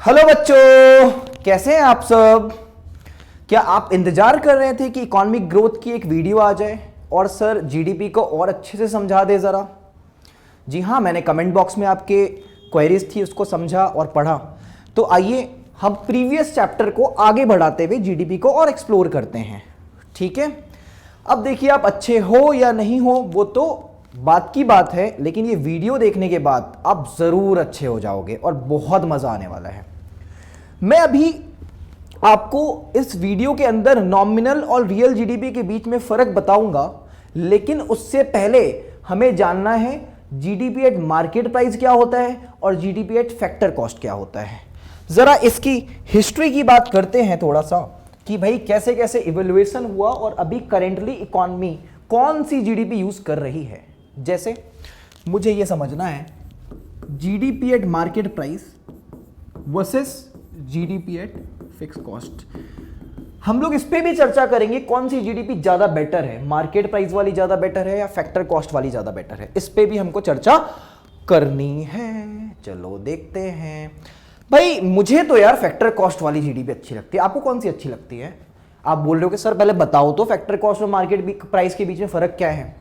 Hello बच्चों, कैसे हैं आप सब। क्या आप इंतजार कर रहे थे कि इकोनॉमिक ग्रोथ की एक वीडियो आ जाए और सर जीडीपी को और अच्छे से समझा दे ज़रा। जी हाँ, मैंने कमेंट बॉक्स में आपके क्वेरीज थी उसको समझा और पढ़ा। तो आइए हम प्रीवियस चैप्टर को आगे बढ़ाते हुए जीडीपी को और एक्सप्लोर करते हैं। ठीक है, अब देखिए आप अच्छे हो या नहीं हो वो तो बात की बात है, लेकिन ये वीडियो देखने के बाद आप ज़रूर अच्छे हो जाओगे और बहुत मज़ा आने वाला है। मैं अभी आपको इस वीडियो के अंदर नॉमिनल और रियल जीडीपी के बीच में फ़र्क बताऊंगा, लेकिन उससे पहले हमें जानना है जीडीपी एट मार्केट प्राइस क्या होता है और जीडीपी एट फैक्टर कॉस्ट क्या होता है। ज़रा इसकी हिस्ट्री की बात करते हैं थोड़ा सा कि भाई कैसे कैसे इवैल्यूएशन हुआ और अभी करेंटली इकॉनमी कौन सी जीडीपी यूज़ कर रही है। जैसे मुझे यह समझना है GDP at market price versus GDP at fix cost. हम लोग इस पे भी चर्चा करेंगे कौन सी जीडीपी ज्यादा बेटर है, मार्केट प्राइस वाली ज्यादा बेटर है या फैक्टर कॉस्ट वाली ज्यादा बेटर है। इस पे भी हमको चर्चा करनी है। चलो देखते हैं। भाई मुझे तो यार फैक्टर कॉस्ट वाली जीडीपी अच्छी लगती है। आपको कौन सी अच्छी लगती है? आप बोल रहे हो कि सर पहले बताओ तो फैक्टर कॉस्ट और मार्केट प्राइस के बीच में फर्क क्या है।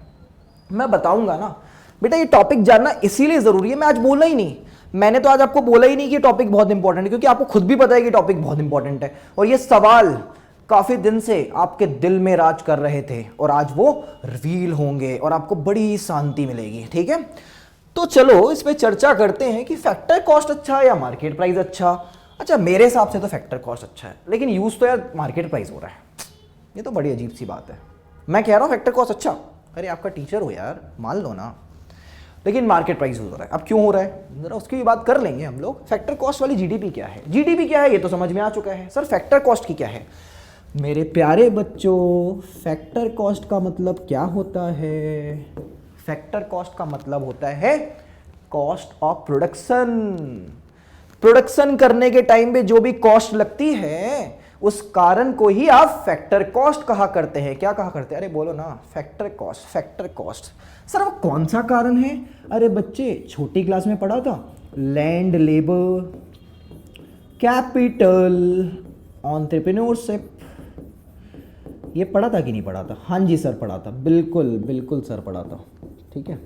मैं बताऊंगा ना बेटा, ये टॉपिक जानना इसीलिए जरूरी है। मैं आज बोला ही नहीं, मैंने तो आज आपको बोला ही नहीं कि टॉपिक बहुत इंपॉर्टेंट है, क्योंकि आपको खुद भी पता है कि टॉपिक बहुत इंपॉर्टेंट है और ये सवाल काफी दिन से आपके दिल में राज कर रहे थे और आज वो रिवील होंगे और आपको बड़ी शांति मिलेगी। ठीक है, तो चलो इस पे चर्चा करते हैं कि फैक्टर कॉस्ट अच्छा है या मार्केट प्राइस अच्छा। अच्छा, मेरे हिसाब से तो फैक्टर कॉस्ट अच्छा है, लेकिन यूज तो यार मार्केट प्राइस हो रहा है। ये तो बड़ी अजीब सी बात है। मैं कह रहा हूं फैक्टर कॉस्ट अच्छा, अरे आपका टीचर हो यार, मान लो ना, लेकिन मार्केट प्राइस हो रहा है। अब क्यों हो रहा है जरा उसकी भी बात कर लेंगे हम लोग। फैक्टर कॉस्ट वाली जीडीपी क्या है, जीडीपी क्या है ये तो समझ में आ चुका है। सर फैक्टर कॉस्ट की क्या है? मेरे प्यारे बच्चों, फैक्टर कॉस्ट का मतलब क्या होता है? फैक्टर कॉस्ट का मतलब होता है कॉस्ट ऑफ प्रोडक्शन। प्रोडक्शन करने के टाइम पे जो भी कॉस्ट लगती है उस कारण को ही आप फैक्टर कॉस्ट कहा करते हैं। क्या कहा करते हैं? अरे बोलो ना, factor cost. Factor cost sir वो कौन सा कारण है? अरे बच्चे छोटी क्लास में पढ़ा था, लैंड, लेबर, कैपिटल, एंटरप्रेन्योरशिप। ये पढ़ा था कि नहीं पढ़ा था? हाँ जी सर पढ़ा था, बिल्कुल बिल्कुल सर पढ़ा था। ठीक है,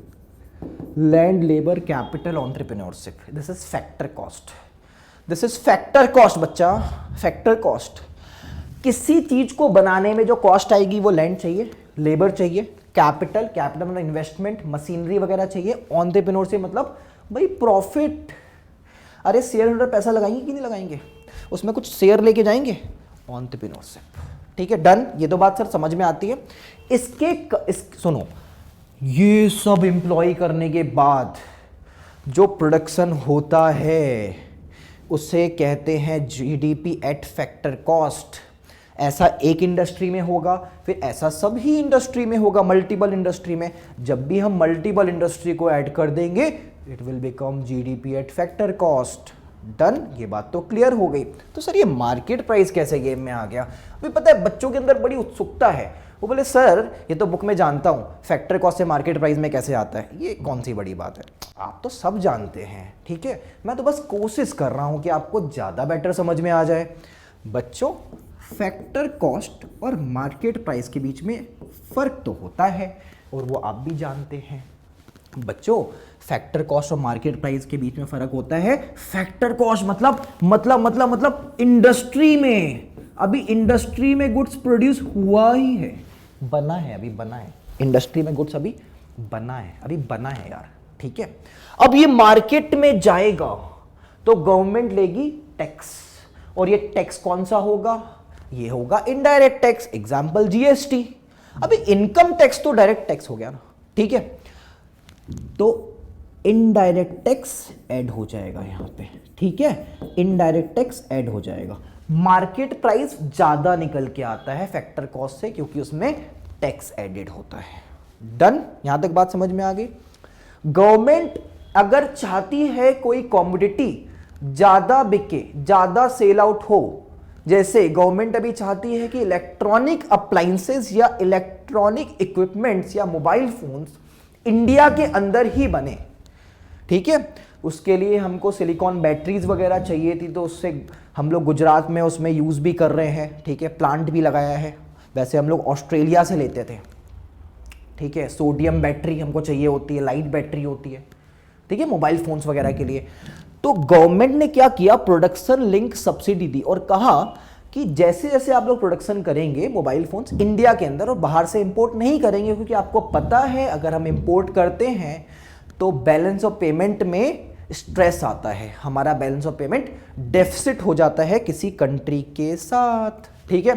land, labour, capital, entrepreneurship, this is factor cost. This is factor cost बच्चा, फैक्टर कॉस्ट। किसी चीज को बनाने में जो कॉस्ट आएगी वो लैंड चाहिए, लेबर चाहिए, कैपिटल, कैपिटल मतलब इन्वेस्टमेंट, मशीनरी वगैरह चाहिए, एंटरप्रेन्योरशिप मतलब भाई प्रॉफिट। अरे शेयर होल्डर पैसा लगाएंगे कि नहीं लगाएंगे, उसमें कुछ शेयर लेके जाएंगे, एंटरप्रेन्योरशिप। ठीक है, डन। ये तो बात सर समझ में आती है। सुनो, ये सब एम्प्लॉय करने के बाद जो प्रोडक्शन होता है उसे कहते हैं जीडीपी एट फैक्टर कॉस्ट। ऐसा एक इंडस्ट्री में होगा, फिर ऐसा सभी इंडस्ट्री में होगा, मल्टीपल इंडस्ट्री में। जब भी हम मल्टीपल इंडस्ट्री को ऐड कर देंगे it will become GDP at factor cost. Done, ये बात तो क्लियर हो गई। तो सर ये मार्केट प्राइस कैसे गेम में आ गया? अभी पता है बच्चों के अंदर बड़ी उत्सुकता है। वो बोले सर ये तो बुक में जानता हूँ, फैक्टर कॉस्ट से मार्केट प्राइस में कैसे आता है? ये कौन सी बड़ी बात है, आप तो सब जानते हैं। ठीक है, मैं तो बस कोशिश कर रहा हूँ कि आपको ज़्यादा बेटर समझ में आ जाए। बच्चों फैक्टर कॉस्ट और मार्केट प्राइस के बीच में फ़र्क तो होता है और वो आप भी जानते हैं। बच्चों फैक्टर कॉस्ट और मार्केट प्राइस के बीच में फ़र्क होता है। फैक्टर कॉस्ट मतलब इंडस्ट्री में, अभी इंडस्ट्री में गुड्स प्रोड्यूस हुआ ही है, बना है, अभी बना है। इंडस्ट्री में गुड्स अभी बना है, अभी बना है यार। ठीक है, अब ये मार्केट में जाएगा तो गवर्नमेंट लेगी टैक्स, और ये टैक्स कौन सा होगा? ये होगा इनडायरेक्ट टैक्स, एग्जांपल जीएसटी। अभी इनकम टैक्स तो डायरेक्ट टैक्स हो गया ना। ठीक है, तो इनडायरेक्ट टैक्स ऐड हो जाएगा यहां पे। ठीक है, इनडायरेक्ट टैक्स ऐड हो जाएगा। मार्केट प्राइस ज्यादा निकल के आता है फैक्टर कॉस्ट से, क्योंकि उसमें टैक्स एडेड होता है। डन, यहां तक बात समझ में आ गई। गवर्नमेंट अगर चाहती है कोई कॉमोडिटी ज्यादा बिके, ज्यादा सेल आउट हो, जैसे गवर्नमेंट अभी चाहती है कि इलेक्ट्रॉनिक अप्लायंसेस या इलेक्ट्रॉनिक इक्विपमेंट्स या मोबाइल फोन्स इंडिया के अंदर ही बने। ठीक है, उसके लिए हमको सिलिकॉन बैटरीज वगैरह चाहिए थी, तो उससे हम लोग गुजरात में उसमें यूज़ भी कर रहे हैं, ठीक है, प्लांट भी लगाया है। वैसे हम लोग ऑस्ट्रेलिया से लेते थे, ठीक है। सोडियम बैटरी हमको चाहिए होती है, लाइट बैटरी होती है, ठीक है, मोबाइल फोन्स वगैरह के लिए। तो गवर्नमेंट ने क्या किया, प्रोडक्शन लिंक सब्सिडी दी और कहा कि जैसे जैसे आप लोग प्रोडक्शन करेंगे मोबाइल फोन्स इंडिया के अंदर और बाहर से इंपोर्ट नहीं करेंगे, क्योंकि आपको पता है अगर हम इंपोर्ट करते हैं तो बैलेंस ऑफ पेमेंट में स्ट्रेस आता है, हमारा बैलेंस ऑफ पेमेंट डेफिसिट हो जाता है किसी कंट्री के साथ, ठीक है।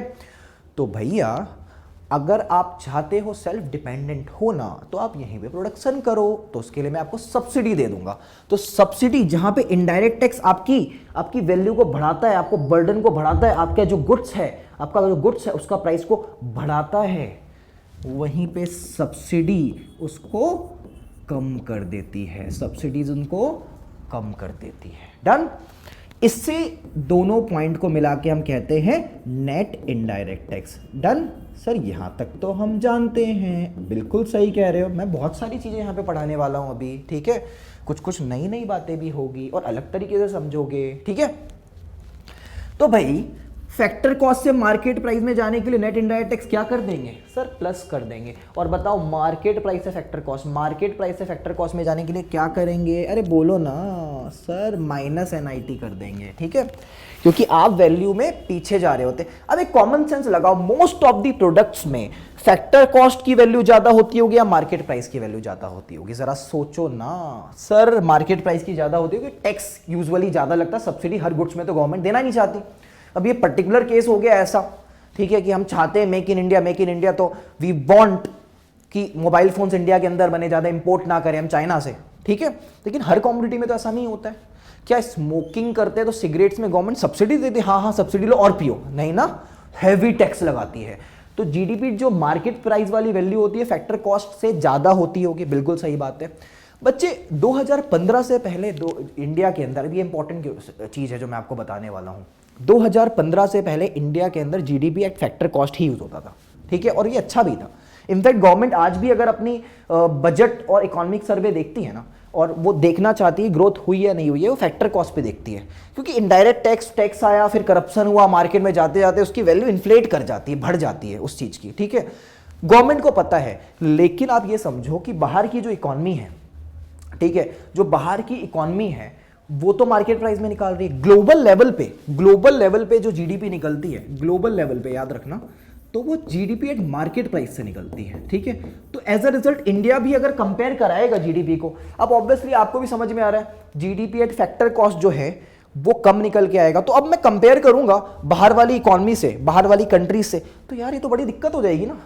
तो भैया अगर आप चाहते हो सेल्फ डिपेंडेंट होना तो आप यहीं पे प्रोडक्शन करो, तो उसके लिए मैं आपको सब्सिडी दे दूंगा। तो सब्सिडी जहां पे इनडायरेक्ट टैक्स आपकी वैल्यू को बढ़ाता है, आपको बर्डन को बढ़ाता है, आपका जो गुड्स है, आपका जो गुड्स है उसका प्राइस को बढ़ाता है, वहीं पे सब्सिडी उसको कम कर देती है, सब्सिडीज उनको कम कर देती है। डन। इससे दोनों पॉइंट को मिला के हम कहते हैं net indirect tax. Done sir, यहां तक तो हम जानते हैं, बिल्कुल सही कह रहे हो। मैं बहुत सारी चीजें यहां पे पढ़ाने वाला हूं अभी, ठीक है, कुछ कुछ नई नई बातें भी होगी और अलग तरीके से समझोगे, ठीक है। तो भाई फैक्टर कॉस्ट से मार्केट प्राइस में जाने के लिए नेट इनडायरेक्ट टैक्स क्या कर देंगे सर, प्लस कर देंगे। और बताओ मार्केट प्राइस से फैक्टर कॉस्ट, मार्केट प्राइस से फैक्टर कॉस्ट में जाने के लिए क्या करेंगे, अरे बोलो ना सर, माइनस NIT कर देंगे, ठीक है, क्योंकि आप वैल्यू में पीछे जा रहे होते। अब एक कॉमन सेंस लगाओ, मोस्ट ऑफ द प्रोडक्ट्स में फैक्टर कॉस्ट की वैल्यू ज्यादा होती होगी या मार्केट प्राइस की वैल्यू ज्यादा होती होगी, जरा सोचो ना। सर मार्केट प्राइस की ज्यादा होती होगी, टैक्स यूजुअली ज्यादा लगता है, सब्सिडी हर गुड्स में तो गवर्नमेंट देना नहीं चाहती। अब ये पर्टिकुलर केस हो गया ऐसा, ठीक है, कि हम चाहते हैं मेक इन इंडिया, तो वी वांट कि मोबाइल फोन्स इंडिया के अंदर बने, ज्यादा इंपोर्ट ना करें हम चाइना से, ठीक है। लेकिन हर कम्युनिटी में तो ऐसा नहीं होता है। क्या स्मोकिंग करते हैं तो सिगरेट्स में गवर्नमेंट सब्सिडी देती है, हाँ सब्सिडी लो और पियो, नहीं ना, हैवी टैक्स लगाती है। तो जीडीपी जो मार्केट प्राइस वाली वैल्यू होती है फैक्टर कॉस्ट से ज्यादा होती होगी, बिल्कुल सही बात है। बच्चे 2015 से पहले इंडिया के अंदर भी इंपॉर्टेंट चीज है जो मैं आपको बताने वाला हूं। 2015 से पहले इंडिया के अंदर GDP at factor cost he use होता था, ठीक है, और ये अच्छा भी था। इनफैक्ट गवर्नमेंट आज भी अगर अपनी बजट और इकोनॉमिक सर्वे देखती है ना, और वो देखना चाहती है ग्रोथ हुई या नहीं हुई है, वो फैक्टर कॉस्ट पे देखती है, क्योंकि इनडायरेक्ट टैक्स आया, फिर करप्शन हुआ, मार्केट में जाते जाते उसकी वैल्यू इन्फ्लेट कर जाती है, बढ़ जाती है उस चीज की, ठीक है, गवर्नमेंट को पता है। लेकिन आप ये समझो कि बाहर की जो इकोनॉमी है, ठीक है, जो बाहर की इकोनॉमी है वो तो मार्केट प्राइस में निकाल रही है। ग्लोबल लेवल पे जो जीडीपी निकलती है, ग्लोबल लेवल पे याद रखना, तो वो जीडीपी एट मार्केट प्राइस से निकलती है, ठीक है। तो एज अ रिजल्ट इंडिया भी अगर कंपेयर कराएगा जीडीपी को, अब ऑब्वियसली आपको भी समझ में आ रहा है जीडीपी एट फैक्टर कॉस्ट जो है वो कम निकल के आएगा। तो अब मैं कंपेयर करूंगा बाहर वाली इकोनॉमी से, बाहर वाली कंट्रीज से, तो यार ये तो बड़ी दिक्कत हो जाएगी ना।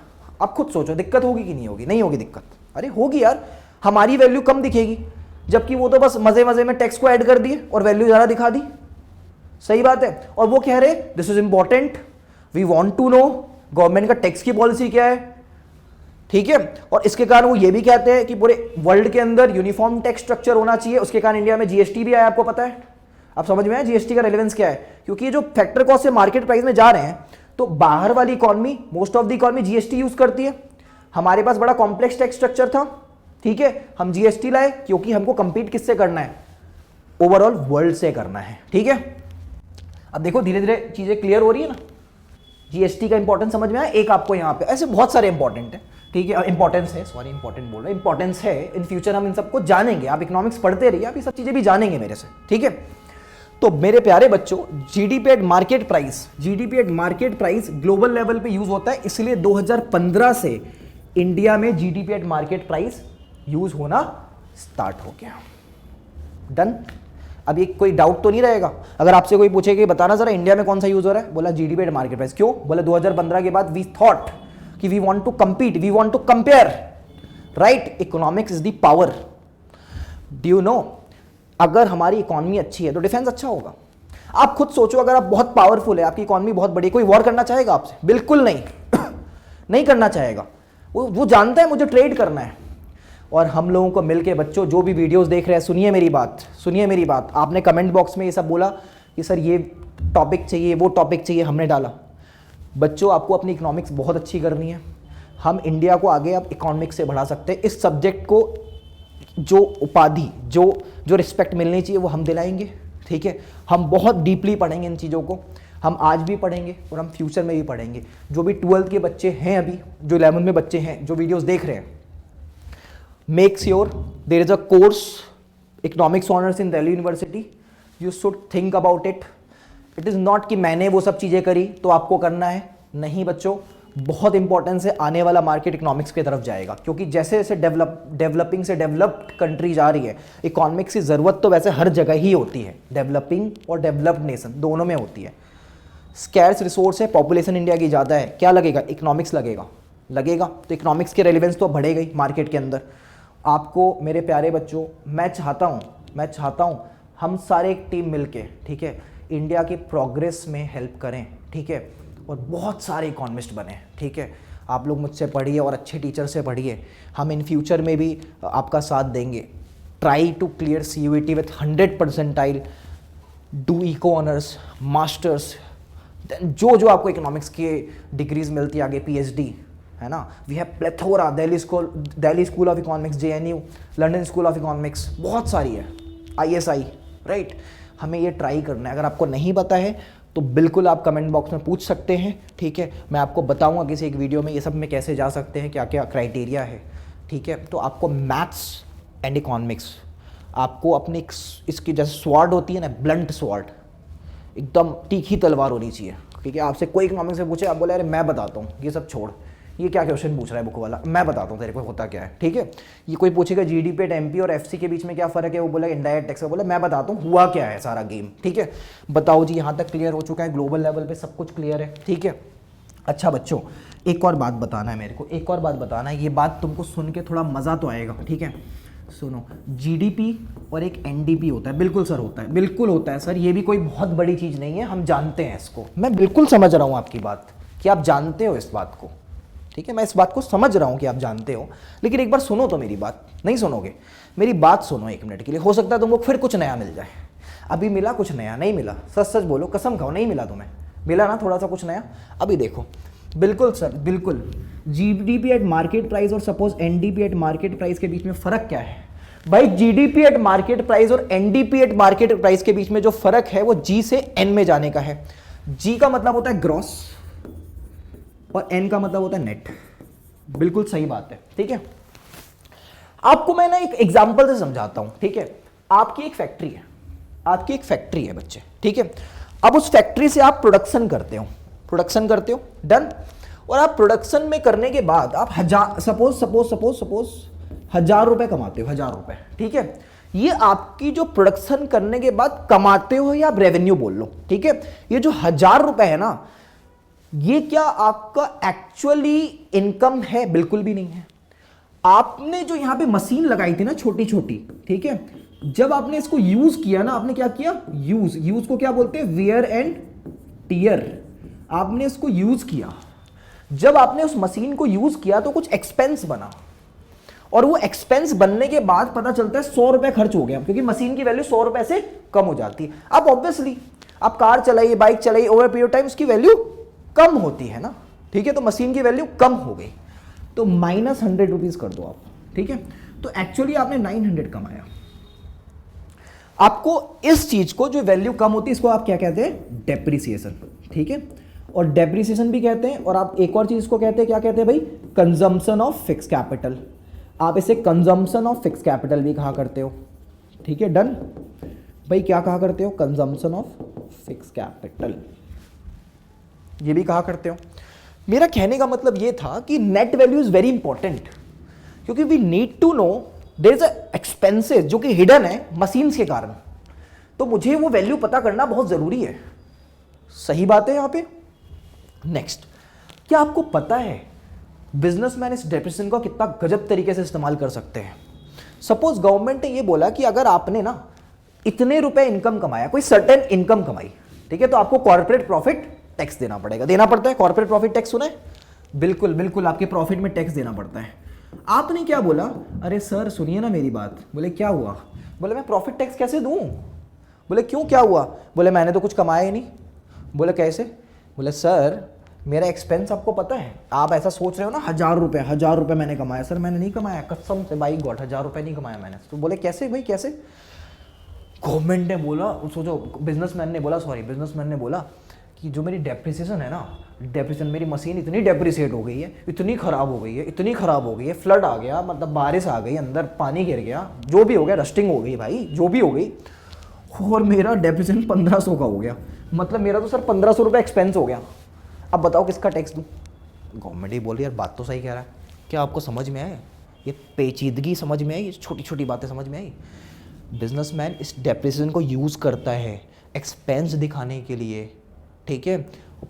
आप खुद सोचो दिक्कत होगी कि नहीं होगी, नहीं होगी दिक्कत, अरे होगी यार, हमारी वैल्यू कम दिखेगी, जबकि वो तो बस मजे मजे में टैक्स को ऐड कर दिए और वैल्यू ज्यादा दिखा दी, सही बात है। और वो कह रहे this is important, we want to know government का टैक्स की पॉलिसी क्या है, ठीक है। और इसके कारण वो ये भी कहते हैं कि पूरे वर्ल्ड के अंदर यूनिफॉर्म टैक्स स्ट्रक्चर होना चाहिए, उसके कारण इंडिया में जीएसटी भी आया, आपको पता है। आप समझ में आया जीएसटी का रेलेवेंस क्या है, क्योंकि जो फैक्टर कॉस्ट से मार्केट प्राइस में जा रहे हैं, तो बाहर वाली economy, most of the economy GST use करती है, हमारे पास बड़ा कॉम्प्लेक्स टैक्स स्ट्रक्चर था, ठीक है, हम जीएसटी लाए क्योंकि हमको कंपीट किससे करना है, ओवरऑल वर्ल्ड से करना है, ठीक है। अब देखो धीरे धीरे चीजें क्लियर हो रही है ना, जीएसटी का इंपॉर्टेंस समझ में आया। एक आपको यहां पे ऐसे बहुत सारे इंपॉर्टेंट है, ठीक है, इंपॉर्टेंस है, सॉरी इंपॉर्टेंट बोल रहा है, इंपॉर्टेंस है, इन फ्यूचर हम इन सबको जानेंगे, आप इकोनॉमिक्स पढ़ते रहिए, आप ये सब चीजें भी जानेंगे मेरे से, ठीक है। तो मेरे प्यारे बच्चों, GDP at market price global level पे यूज होता है, इसलिए 2015 से इंडिया में GDP at market price use होना स्टार्ट हो गया। डन। अब ये कोई डाउट तो नहीं रहेगा, अगर आपसे कोई पूछे कि बताना जरा इंडिया में कौन सा यूज हो रहा है, बोला जीडीपी एट मार्केट प्राइस। क्यों? बोला 2015 के बाद वी थॉट कि we want to compete, we want to compare, right. Economics is the power. Do you know, अगर हमारी इकोनॉमी अच्छी है तो डिफेंस अच्छा होगा। आप खुद सोचो, अगर आप बहुत पावरफुल है, आपकी इकोनॉमी बहुत बड़ी, कोई वॉर करना चाहेगा आपसे? बिल्कुल नहीं नहीं करना चाहेगा। वो जानता है मुझे ट्रेड करना है। और हम लोगों को मिलके बच्चों, जो भी वीडियोस देख रहे हैं, सुनिए मेरी बात। आपने कमेंट बॉक्स में ये सब बोला कि सर ये टॉपिक चाहिए, वो टॉपिक चाहिए, हमने डाला। बच्चों आपको अपनी इकोनॉमिक्स बहुत अच्छी करनी है। हम इंडिया को आगे अब इकोनॉमिक्स से बढ़ा सकते हैं। इस सब्जेक्ट को जो उपाधि, जो जो रिस्पेक्ट मिलनी चाहिए वो हम दिलाएंगे, ठीक है। हम बहुत डीपली पढ़ेंगे इन चीज़ों को, हम आज भी पढ़ेंगे और हम फ्यूचर में भी पढ़ेंगे। जो भी 12th के बच्चे हैं, अभी जो 11th में बच्चे हैं जो वीडियोस देख रहे हैं, make sure there is a course economics honours in Delhi University, you should think about it. It is not कि मैंने वो सब चीज़ें करी तो आपको करना है, नहीं बच्चों। बहुत इंपॉर्टेंस है, आने वाला मार्केट इकोनॉमिक्स की तरफ जाएगा, क्योंकि जैसे जैसे डेवलपिंग से डेवलप्ड कंट्री जा रही है, इकोनॉमिक्स की ज़रूरत तो वैसे हर जगह ही होती है, डेवलपिंग और डेवलप्ड नेशन दोनों में होती है। स्कैर्स रिसोर्स है, पॉपुलेशन इंडिया की ज़्यादा है, क्या लगेगा? इकोनॉमिक्स लगेगा तो इकोनॉमिक्स के रेलिवेंस तो बढ़ेगा ही मार्केट के अंदर। आपको मेरे प्यारे बच्चों, मैं चाहता हूँ हम सारे एक टीम मिलके, ठीक है, इंडिया की प्रोग्रेस में हेल्प करें, ठीक है, और बहुत सारे इकोनॉमिस्ट बने, ठीक है। आप लोग मुझसे पढ़िए और अच्छे टीचर से पढ़िए, हम इन फ्यूचर में भी आपका साथ देंगे। Try to clear CUET with 100 percentile, do eco honours, masters, जो आपको इकोनॉमिक्स के डिग्रीज मिलती है आगे, PhD, है ना। We have plethora, Delhi school of economics, JNU, London school of economics, बहुत सारी है, ISI, राइट। हमें ये ट्राई करना है। अगर आपको नहीं पता है तो बिल्कुल आप कमेंट बॉक्स में पूछ सकते हैं, ठीक है। मैं आपको बताऊंगा किसी एक वीडियो में ये सब में कैसे जा सकते हैं, क्या क्या क्राइटेरिया है, ठीक है। तो आपको मैथ्स एंड इकोनॉमिक्स, आपको अपनी इसकी जैसे स्वॉर्ड होती है ना, ब्लंट स्वॉर्ड, एकदम तीखी तलवार होनी चाहिए, ठीक है। आपसे कोई इकोनॉमिक्स से पूछे, आप बोले अरे मैं बताता हूँ, ये सब छोड़, ये क्या क्वेश्चन पूछ रहा है बुक वाला, मैं बताता हूँ तेरे को होता क्या है, ठीक है। ये कोई पूछेगा GDP एंड MP और FC के बीच में क्या फ़र्क है, वो बोला इंडायरेक्ट टैक्स, बोला मैं बताता हूँ हुआ क्या है सारा गेम, ठीक है। बताओ जी, यहाँ तक क्लियर हो चुका है, ग्लोबल लेवल पे सब कुछ क्लियर है, ठीक है। अच्छा बच्चों, एक और बात बताना है मेरे को, एक और बात बताना है, ये बात तुमको सुन के थोड़ा मज़ा तो आएगा, ठीक है। सुनो, GDP और एक NDP होता है, बिल्कुल सर होता है, बिल्कुल होता है सर, ये भी कोई बहुत बड़ी चीज़ नहीं है, हम जानते हैं इसको, मैं बिल्कुल समझ रहा हूँ आपकी बात कि आप जानते हो इस बात को, ठीक है। मैं इस बात को समझ रहा हूँ कि आप जानते हो, लेकिन एक बार सुनो तो मेरी बात, नहीं सुनोगे? मेरी बात सुनो 1 मिनट के लिए, हो सकता है तुमको फिर कुछ नया मिल जाए। अभी मिला कुछ नया? नहीं मिला, सच सच बोलो, कसम खाओ, नहीं मिला तुम्हें? मिला ना थोड़ा सा कुछ नया? अभी देखो, बिल्कुल सर, बिल्कुल GDP एट मार्केट प्राइस और suppose NDP eight market price के बीच में फ़र्क क्या है भाई? GDP एट मार्केट प्राइस और NDP एट मार्केट प्राइस के बीच में जो फ़र्क है वो G से N में जाने का है। G का मतलब होता है ग्रॉस और N का मतलब होता है नेट, बिल्कुल सही बात है, ठीक है। आपको मैं ना एक एग्जांपल से समझाता हूं, ठीक है। आपकी एक फैक्ट्री है बच्चे, ठीक है। अब उस फैक्ट्री से आप प्रोडक्शन करते हो, डन। और आप प्रोडक्शन में करने के बाद आप सपोज 1000 रुपए कमाते हो, 1000 रुपए, ठीक है। ये आपकी जो प्रोडक्शन करने के बाद कमाते हो या आप रेवेन्यू बोल लो, ठीक है। ये जो 1000 रुपए है ना, ये क्या आपका एक्चुअली इनकम है? बिल्कुल भी नहीं है। आपने जो यहां पे मशीन लगाई थी ना छोटी छोटी, ठीक है, जब आपने इसको यूज किया ना, आपने क्या किया? यूज को क्या बोलते हैं? Wear and tear. आपने इसको यूज किया, जब आपने उस मशीन को यूज किया तो कुछ एक्सपेंस बना, और वो एक्सपेंस बनने के बाद पता चलता है 100 रुपए खर्च हो गया, क्योंकि मशीन की वैल्यू 100 रुपए से कम हो जाती है। अब ऑब्वियसली आप कार चलाइए, बाइक चलाइए, ओवर पीरियड टाइम उसकी वैल्यू कम होती है ना, ठीक है। तो मशीन की वैल्यू कम हो गई, तो -100 रुपीज कर दो आप, ठीक है। तो एक्चुअली आपने 900 कमाया। आपको इस चीज को जो वैल्यू कम होती है, इसको आप क्या कहते हैं? डेप्रिसिएशन, ठीक है। और डेप्रिसिएशन भी कहते हैं, और आप एक और चीज को कहते हैं, क्या कहते हैं भाई? Consumption of fix capital. आप इसे कंजम्पशन ऑफ फिक्स कैपिटल भी कहा करते हो, ठीक है, डन भाई। क्या कहा करते हो? कंजम्पशन ऑफ फिक्स कैपिटल, ये भी कहा करते हो। मेरा कहने का मतलब ये था कि net value is very important, क्योंकि we need to know there is a expenses जो कि हिडन है मशीन्स के कारण, तो मुझे वो वैल्यू पता करना बहुत जरूरी है। सही बात है यहां पे। नेक्स्ट, क्या आपको पता है बिजनेसमैन इस डेप्रिसिएशन का कितना गजब तरीके से इस्तेमाल कर सकते हैं? सपोज गवर्नमेंट ने ये बोला कि अगर आपने ना इतने रुपए इनकम कमाया, कोई सर्टेन इनकम कमाई, ठीक है, तो आपको कॉर्पोरेट प्रॉफिट टैक्स देना पड़ेगा। देना पड़ता है कॉर्पोरेट प्रॉफिट टैक्स, सुना है? बिल्कुल बिल्कुल, आपके प्रॉफिट में टैक्स देना पड़ता है। आपने क्या बोला? अरे सर सुनिए ना मेरी बात। बोले क्या हुआ? बोले मैं प्रॉफिट टैक्स कैसे दूं? बोले क्यों, क्या हुआ? बोले मैंने तो कुछ कमाया ही नहीं। बोले कैसे? बोले सर मेरा एक्सपेंस आपको पता है, आप ऐसा सोच रहे हो ना 1000 रुपए मैंने कमाया। सर मैंने नहीं कमाया, कसम से बाई गॉड 1000 रुपए नहीं कमाया मैंने। तो बोले कैसे भाई कैसे? गवर्नमेंट ने बोला, सोचो बिजनेसमैन ने बोला कि जो मेरी डेप्रिसिएशन है ना, डेप्रिसिएशन, मेरी मशीन इतनी डेप्रिसिएट हो गई है, इतनी ख़राब हो गई है, फ्लड आ गया, मतलब बारिश आ गई, अंदर पानी गिर गया, जो भी हो गया, रस्टिंग हो गई भाई, जो भी हो गई, और मेरा डेप्रिसिएशन 1500 का हो गया। मतलब मेरा तो सर 1500 रुपये एक्सपेंस हो गया। अब बताओ किसका टैक्स दूँ? गवर्नमेंट ही बोल रही है, यार बात तो सही कह रहा है। क्या आपको समझ में आए? ये पेचीदगी समझ में आई? ये छोटी छोटी बातें समझ में आई? बिजनेसमैन इस डेप्रिसिएशन को यूज़ करता है एक्सपेंस दिखाने के लिए, ठीक है,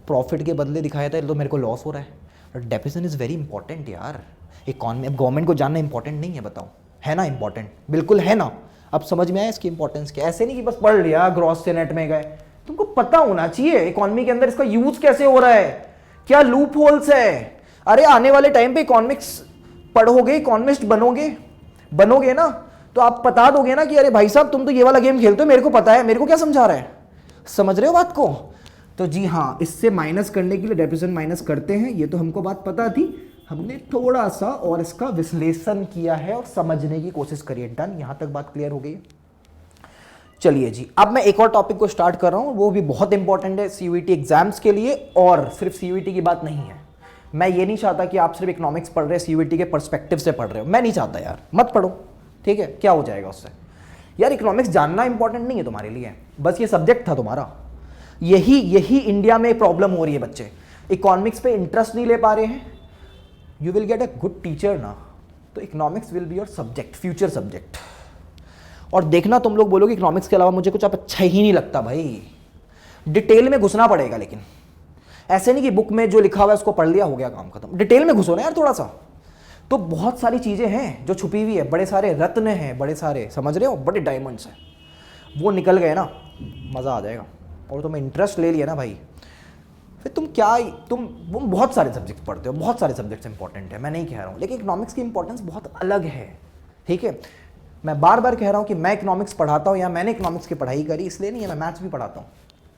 प्रॉफिट के बदले दिखाया था तो मेरे को लॉस हो रहा है। डेप्रिसिएशन इज़ वेरी इंपॉर्टेंट यार, इकॉनमी। अब गवर्नमेंट को जानना इंपॉर्टेंट नहीं है? बताओ, है ना इंपॉर्टेंट? बिल्कुल है ना। अब समझ में आया इसकी इंपॉर्टेंस क्या? ऐसे नहीं कि बस पढ़ लिया, ग्रॉस से नेट में गए, तुमको पता होना चाहिए इकोनॉमी के अंदर इसका यूज कैसे हो रहा है, क्या लूप होल्स है। अरे आने वाले टाइम पे इकोनॉमिक्स पढ़ोगे, इकोनॉमिस्ट बनोगे ना, तो आप बता दोगे ना कि अरे भाई साहब तुम तो ये वाला गेम खेलते हो, मेरे को पता है, मेरे को क्या समझा रहा है। समझ रहे हो बात को? तो जी हाँ, इससे माइनस करने के लिए डेप्रिसिएशन माइनस करते हैं, ये तो हमको बात पता थी। हमने थोड़ा सा और इसका विश्लेषण किया है और समझने की कोशिश करी है। डन, यहां तक बात क्लियर हो गई। चलिए जी, अब मैं एक और टॉपिक को स्टार्ट कर रहा हूं, वो भी बहुत इंपॉर्टेंट है सीयूईटी एग्जाम्स के लिए। और सिर्फ सीयूईटी की बात नहीं है, मैं ये नहीं चाहता कि आप सिर्फ इकोनॉमिक्स पढ़ रहे, सीयूईटी के पर्सपेक्टिव से पढ़ रहे हो, मैं नहीं चाहता यार, मत पढ़ो, ठीक है, क्या हो जाएगा उससे। यार इकोनॉमिक्स जानना इंपॉर्टेंट नहीं है तुम्हारे लिए, बस ये सब्जेक्ट था तुम्हारा। यही इंडिया में प्रॉब्लम हो रही है, बच्चे इकोनॉमिक्स पे इंटरेस्ट नहीं ले पा रहे हैं। You will get a good teacher ना, तो economics will be your subject, future subject. और देखना तुम लोग बोलोगे इकोनॉमिक्स के अलावा मुझे कुछ अब अच्छा ही नहीं लगता। भाई डिटेल में घुसना पड़ेगा, लेकिन ऐसे नहीं कि बुक में जो लिखा हुआ है उसको पढ़ लिया हो गया काम खत्म। डिटेल में घुसो ना यार थोड़ा सा। तो बहुत सारी चीजें हैं जो छुपी हुई है, बड़े सारे रत्न हैं, बड़े सारे, समझ रहे हो, बड़े डायमंड्स हैं, वो निकल गए ना, मजा आ जाएगा। और तुम्हें इंटरेस्ट ले लिया ना भाई, फिर तुम बहुत सारे सब्जेक्ट पढ़ते हो, बहुत सारे सब्जेक्ट्स इंपॉर्टेंट है, मैं नहीं कह रहा हूँ, लेकिन इकोनॉमिक्स की इंपॉर्टेंस बहुत अलग है, ठीक है। मैं बार बार कह रहा हूँ कि मैं इकोनॉमिक्स पढ़ाता हूँ या मैंने इकोनॉमिक्स की पढ़ाई करी इसलिए नहीं है, मैं मैथ्स भी पढ़ाता हूँ,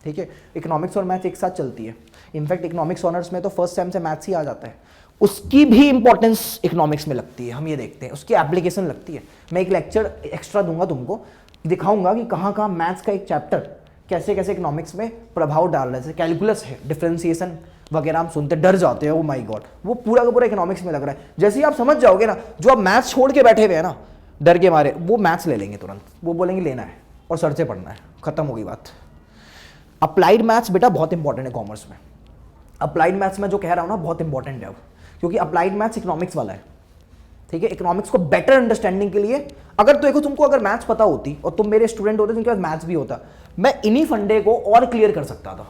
ठीक है। इकोनॉमिक्स और मैथ्स एक साथ चलती है। इनफैक्ट इकोनॉमिक्स ऑनर्स में तो फर्स्ट सेम से मैथ्स ही आ जाता है, उसकी भी इंपॉर्टेंस इकोनॉमिक्स में लगती है, हम ये देखते हैं, उसकी एप्लीकेशन लगती है। मैं एक लेक्चर एक्स्ट्रा दूंगा तुमको, दिखाऊंगा कि कहाँ कहाँ मैथ्स का एक चैप्टर कैसे कैसे इकोनॉमिक्स में प्रभाव डाल रहा है। जैसे कैलकुलस है, डिफरेंशिएशन वगैरह हम सुनते डर जाते हैं, ओ माय गॉड, वो पूरा का पूरा इकोनॉमिक्स में लग रहा है। जैसे ही आप समझ जाओगे ना, जो आप मैथ्स छोड़ के बैठे हुए हैं ना डर के मारे, वो मैथ्स ले लेंगे तुरंत, वो बोलेंगे लेना है और सर से पढ़ना है, खत्म हो गई बात। अप्लाइड मैथ्स बेटा बहुत इंपॉर्टेंट है कॉमर्स में। अप्लाइड मैथ्स में जो कह रहा हूँ ना बहुत इंपॉर्टेंट है अब, क्योंकि अप्लाइड मैथ्स इकोनॉमिक्स वाला है, ठीक है। इकोनॉमिक्स को बेटर अंडरस्टैंडिंग के लिए, अगर देखो तुमको अगर मैथ्स पता होती और तुम मेरे स्टूडेंट होते जिनके पास मैथ्स भी होता, मैं इन्हीं फंडे को और क्लियर कर सकता था।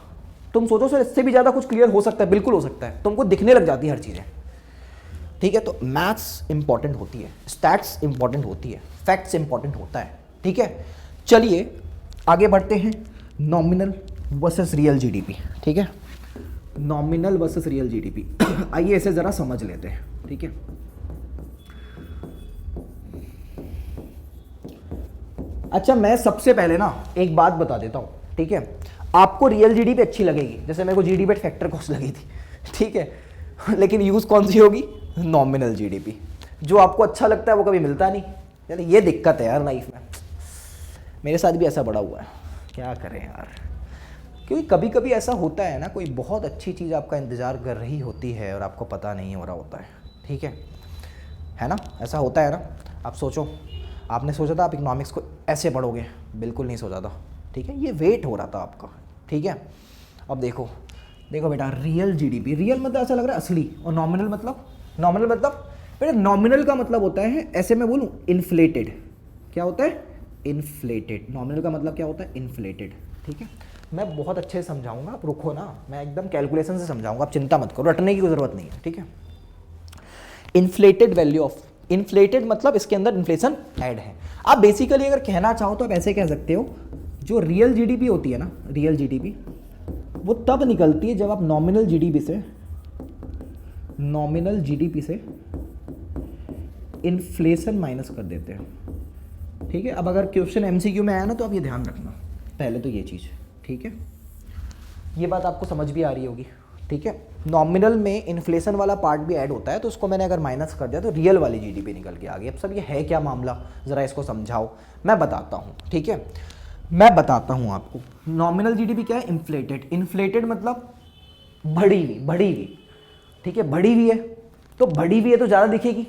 तुम सोचो सर इससे भी ज्यादा कुछ क्लियर हो सकता है, बिल्कुल हो सकता है, तुमको दिखने लग जाती है हर चीजें, ठीक है। तो मैथ्स इंपॉर्टेंट होती है, स्टैट्स इंपॉर्टेंट होती है, फैक्ट्स इंपॉर्टेंट होता है, ठीक है। चलिए आगे बढ़ते हैं, नॉमिनल वर्सेस रियल जीडीपी, ठीक है। नॉमिनल वर्सेस रियल जीडीपी आइए इसे जरा समझ लेते हैं, ठीक है। अच्छा मैं सबसे पहले ना एक बात बता देता हूं, ठीक है। आपको रियल जीडीपी अच्छी लगेगी, जैसे मेरे को जीडीपी फैक्टर कॉस्ट लगी थी, ठीक है, लेकिन यूज कौन सी होगी? Nominal GDP. जो आपको अच्छा लगता है वो कभी मिलता नहीं यार, ये दिक्कत है यार लाइफ में। मेरे साथ भी ऐसा बड़ा हुआ है, क्या करें यार, क्योंकि कभी कभी ऐसा होता है ना, कोई बहुत अच्छी चीज़ आपका इंतज़ार कर रही होती है और आपको पता नहीं हो रहा होता है, ठीक है ना, ऐसा होता है ना। आप सोचो, आपने सोचा था आप इकोनॉमिक्स को ऐसे पढ़ोगे, बिल्कुल नहीं सोचा था, ठीक है, ये वेट हो रहा था आपका, ठीक है। अब देखो बेटा, रियल जीडीपी, रियल मतलब ऐसा लग रहा है असली, और नॉमिनल मतलब बेटा, नॉमिनल का मतलब होता है, ऐसे मैं बोलूँ, इन्फ्लेटेड। क्या होता है? इन्फ्लेटेड। नॉमिनल का मतलब क्या होता है? इन्फ्लेटेड, ठीक है। मैं बहुत अच्छे से समझाऊंगा, आप रुको ना, मैं एकदम कैलकुलेशन से समझाऊंगा, आप चिंता मत करो, रटने की कोई जरूरत नहीं है, ठीक है। इन्फ्लेटेड वैल्यू ऑफ, इन्फ्लेटेड मतलब इसके अंदर इन्फ्लेशन ऐड है। आप बेसिकली अगर कहना चाहो तो आप ऐसे कह सकते हो, जो रियल जीडीपी होती है ना, रियल जीडीपी वो तब निकलती है जब आप नॉमिनल जीडीपी से इन्फ्लेशन माइनस कर देते हैं, ठीक है। अब अगर क्वेश्चन एमसीक्यू में आया ना तो आप ये ध्यान रखना पहले तो ये चीज़, ठीक है। ये बात आपको समझ भी आ रही होगी, ठीक है। नॉमिनल में इन्फ्लेशन वाला पार्ट भी ऐड होता है, तो उसको मैंने अगर माइनस कर दिया तो रियल वाली जीडीपी निकल के आ गई। अब सब ये है क्या मामला, ज़रा इसको समझाओ, मैं बताता हूँ, ठीक है। मैं बताता हूं आपको, नॉमिनल जीडीपी क्या है? इन्फ्लेटेड। इन्फ्लेटेड मतलब बढ़ी हुई, बढ़ी हुई, ठीक है, बढ़ी हुई है। तो बढ़ी हुई है तो ज़्यादा दिखेगी।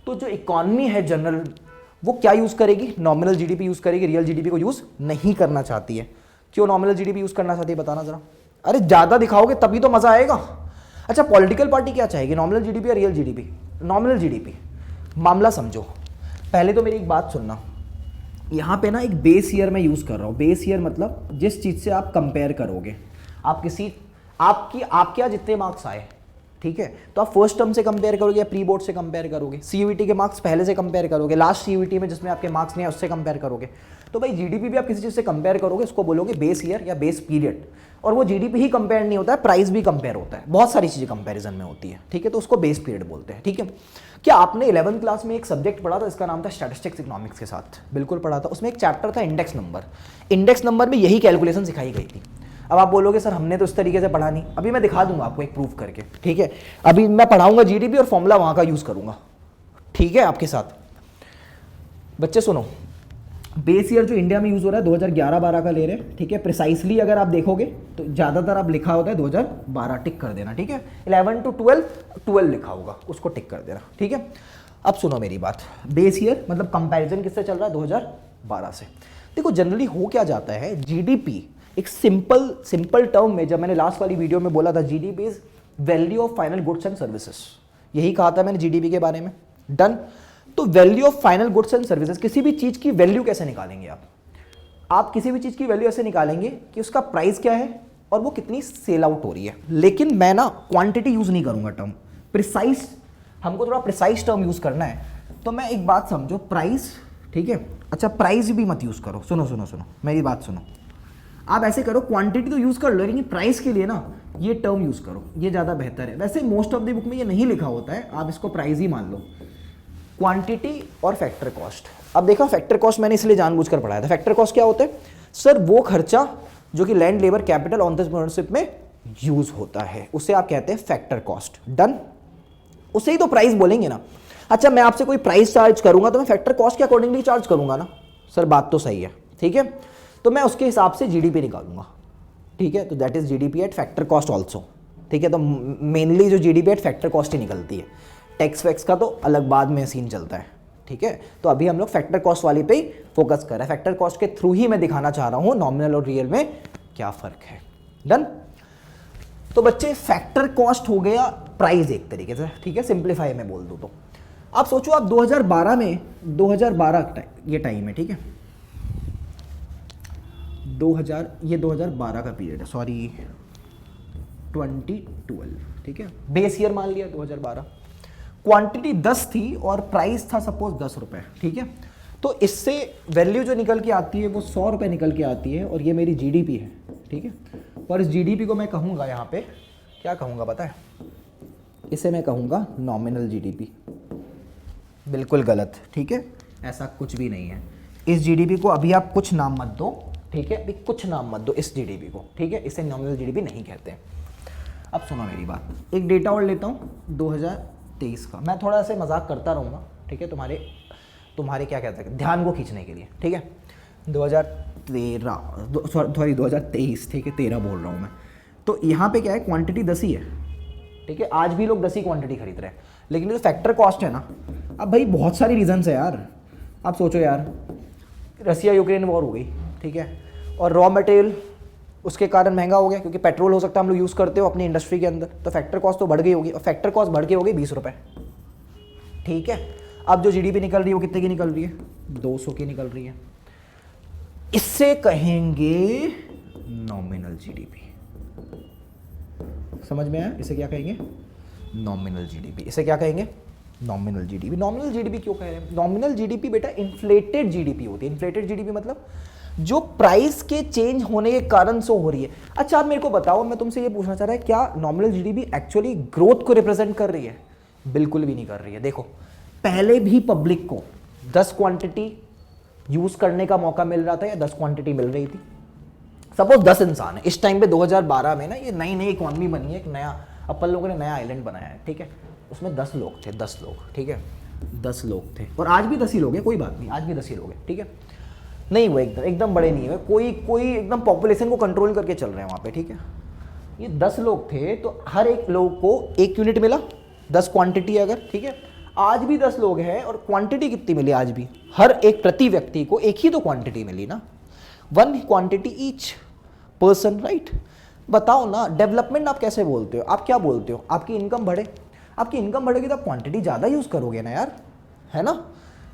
तो जो इकॉनमी है जनरल, वो क्या यूज़ करेगी? नॉमिनल जीडीपी यूज़ करेगी, रियल जीडीपी को यूज़ नहीं करना चाहती है। क्यों नॉमिनल जीडीपी यूज़ करना चाहती है, बताना ज़रा। अरे ज़्यादा दिखाओगे तभी तो मज़ा आएगा। अच्छा, पॉलिटिकल पार्टी क्या चाहेगी, नॉमिनल जीडीपी या रियल जीडीपी? Nominal GDP. मामला समझो, पहले तो मेरी एक बात सुनना, यहाँ पे ना एक बेस ईयर मैं यूज़ कर रहा हूँ। बेस ईयर मतलब जिस चीज़ से आप कंपेयर करोगे, आप किसी आपके यहाँ जितने मार्क्स आए, ठीक है, तो आप फर्स्ट टर्म से कंपेयर करोगे या प्री बोर्ड से कंपेयर करोगे, सीयूईटी के मार्क्स पहले से कंपेयर करोगे, लास्ट सीयूईटी में जिसमें आपके मार्क्स नहीं है उससे कंपेयर करोगे। तो भाई जीडीपी भी आप किसी चीज़ से कंपेयर करोगे, उसको बोलोगे बेस ईयर या बेस पीरियड। और वो जीडीपी ही कंपेयर नहीं होता है, प्राइस भी कंपेयर होता है, बहुत सारी चीज़ें कंपेरिजन में होती है, ठीक है, तो उसको बेस पीरियड बोलते हैं, ठीक है। क्या आपने 11th क्लास में एक सब्जेक्ट पढ़ा था, इसका नाम था स्टैटिस्टिक्स इकोनॉमिक्स के साथ? बिल्कुल पढ़ा था। उसमें एक चैप्टर था इंडेक्स नंबर। इंडेक्स नंबर में यही कैलकुलेशन सिखाई गई थी। अब आप बोलोगे सर हमने तो इस तरीके से पढ़ा नहीं, अभी मैं दिखा दूंगा आपको एक प्रूफ करके, ठीक है। अभी मैं पढ़ाऊंगा जीडीपी और फॉर्मूला वहां का यूज करूंगा, ठीक है, आपके साथ। बच्चे सुनो, बेस ईयर जो इंडिया में यूज हो रहा है 2011-12 का ले रहे हैं, ठीक है। प्रिसाइसली अगर आप देखोगे तो ज्यादातर आप लिखा होता है 2012, टिक कर देना, ठीक है। 11 to 12 लिखा होगा, उसको टिक कर देना, ठीक है। अब सुनो मेरी बात, बेस ईयर मतलब कंपैरिजन किससे चल रहा है? 2012 से। देखो जनरली हो क्या जाता है, जीडीपी एक सिंपल टर्म में, जब मैंने लास्ट वाली वीडियो में बोला था GDP is value of final goods and services, यही कहा था मैंने जीडीपी के बारे में, डन। तो value of final goods and services, किसी भी चीज की वैल्यू कैसे निकालेंगे आप किसी भी चीज की वैल्यू ऐसे निकालेंगे कि उसका प्राइस क्या है और वो कितनी सेल आउट हो रही है। लेकिन मैं ना क्वांटिटी यूज नहीं करूंगा, टर्म प्रिसाइज, हमको थोड़ा प्रिसाइज टर्म यूज करना है। तो मैं एक बात समझो, प्राइस, ठीक है। अच्छा, प्राइस भी मत यूज करो, सुनो मेरी बात सुनो। आप ऐसे करो, क्वांटिटी तो यूज कर लो, लेकिन प्राइस के लिए ना ये टर्म यूज करो, ये ज्यादा बेहतर है। वैसे मोस्ट ऑफ द बुक में ये नहीं लिखा होता है, आप इसको प्राइस ही मान लो। क्वांटिटी और फैक्टर कॉस्ट। अब देखा, फैक्टर कॉस्ट मैंने इसलिए जानबूझकर पढ़ाया था। फैक्टर कॉस्ट क्या होता है सर? वो खर्चा जो कि लैंड, लेबर, कैपिटल, ऑनरशिप में यूज होता है, उसे आप कहते हैं फैक्टर कॉस्ट, डन। उसे ही तो प्राइस बोलेंगे ना। अच्छा, मैं आपसे कोई प्राइस चार्ज करूंगा तो मैं फैक्टर कॉस्ट के अकॉर्डिंगली चार्ज करूंगा ना सर, बात तो सही है, ठीक है। तो मैं उसके हिसाब से जीडीपी निकालूंगा, ठीक है। तो that is GDP at factor cost also, ठीक है। तो मेनली जो जीडीपी एट फैक्टर कॉस्ट ही निकलती है, टैक्स वैक्स का तो अलग बाद में सीन चलता है, ठीक है। तो अभी हम लोग फैक्टर कॉस्ट वाली पे ही फोकस कर रहे हैं। फैक्टर कॉस्ट के थ्रू ही मैं दिखाना चाह रहा हूं नॉमिनल और रियल में क्या फर्क है, डन। तो बच्चे फैक्टर कॉस्ट हो गया प्राइस एक तरीके से, ठीक है, सिंप्लीफाई में बोल दूं तो। आप सोचो, आप 2012 में, 2012 ये टाइम है, ठीक है, 2012 का पीरियड है, सॉरी 2012, ठीक है। बेस ईयर मान लिया 2012। क्वांटिटी 10 थी और प्राइस था सपोज 10 रुपए, ठीक है। तो इससे वैल्यू जो निकल के आती है वो 100 रुपए निकल के आती है, और ये मेरी जीडीपी है, ठीक है। और इस जीडीपी को मैं कहूँगा यहाँ पे, क्या कहूँगा पता है? इसे मैं कहूँगा नॉमिनल जीडीपी। बिल्कुल गलत, ठीक है, ऐसा कुछ भी नहीं है। इस जीडीपी को अभी आप कुछ नाम मत दो, ठीक है, अभी कुछ नाम मत दो इस जीडीपी को, ठीक है, इसे नॉमिनल जीडीपी नहीं कहते। अब सुनो मेरी बात, एक डेटा और लेता हूँ 2023 का। मैं थोड़ा ऐसे मजाक करता रहूँगा, ठीक है, तुम्हारे क्या कहते हैं, ध्यान को खींचने के लिए, ठीक है। 2023, ठीक है, 13 बोल रहा हूँ मैं। तो यहाँ पे क्या है, क्वांटिटी 10 ही है, ठीक है। आज भी लोग 10 ही क्वांटिटी खरीद रहे हैं, लेकिन जो फैक्टर कॉस्ट है ना, अब भाई बहुत सारी रीजंस है यार। आप सोचो यार, रसिया यूक्रेन वॉर हो गई, ठीक है, और रॉ मटेरियल उसके कारण महंगा हो गया, क्योंकि पेट्रोल हो सकता है हम लोग यूज़ करते हो अपनी इंडस्ट्री के अंदर, तो फैक्टर कॉस्ट तो बढ़ गई होगी, और फैक्टर कॉस्ट बढ़ के हो गई 20 रुपये, ठीक है। अब जो जीडीपी निकल रही है वो कितने की निकल रही है? 200 की निकल रही है। इससे कहेंगे नॉमिनल जीडीपी। समझ में आया? इसे क्या कहेंगे? Nominal GDP. इसे क्या कहेंगे? Nominal GDP. नॉमिनल जीडीपी क्यों कह रहे हैं? नॉमिनल जीडीपी बेटा इन्फ्लेटेड जीडीपी होती है। इन्फ्लेटेड जीडीपी मतलब जो प्राइस के चेंज होने के कारण से हो रही है। अच्छा, आप मेरे को बताओ, मैं तुमसे ये पूछना चाह रहा है, क्या नॉमिनल जीडीपी एक्चुअली ग्रोथ को रिप्रेजेंट कर रही है? बिल्कुल भी नहीं कर रही है। देखो, पहले भी पब्लिक को 10 क्वांटिटी यूज करने का मौका मिल रहा था या 10 क्वांटिटी मिल रही थी। सपोज 10 इंसान है इस टाइम पे 2012 में ना, ये नई नई इकॉनमी बनी है, एक नया अपन लोगों ने नया आइलैंड बनाया है, ठीक है। उसमें 10 लोग थे, 10 लोग, ठीक है, 10 लोग थे, और आज भी 10 ही लोग हैं, कोई बात नहीं, आज भी 10 ही लोग हैं, ठीक है। नहीं हुए, एकदम एकदम बड़े नहीं हुए, कोई कोई एकदम पॉपुलेशन को कंट्रोल करके चल रहे हैं वहाँ पे, ठीक है। ये 10 लोग थे तो हर एक लोग को 1 यूनिट मिला, 10 क्वांटिटी अगर, ठीक है। आज भी 10 लोग हैं और क्वांटिटी कितनी मिली आज भी, हर एक प्रति व्यक्ति को एक ही तो क्वांटिटी मिली ना, 1 क्वांटिटी ईच पर्सन, राइट। बताओ ना, डेवलपमेंट आप कैसे बोलते हो, आप क्या बोलते हो, आपकी इनकम बढ़े, आपकी इनकम बढ़ेगी तो आप क्वांटिटी ज़्यादा यूज़ करोगे ना यार, है ना।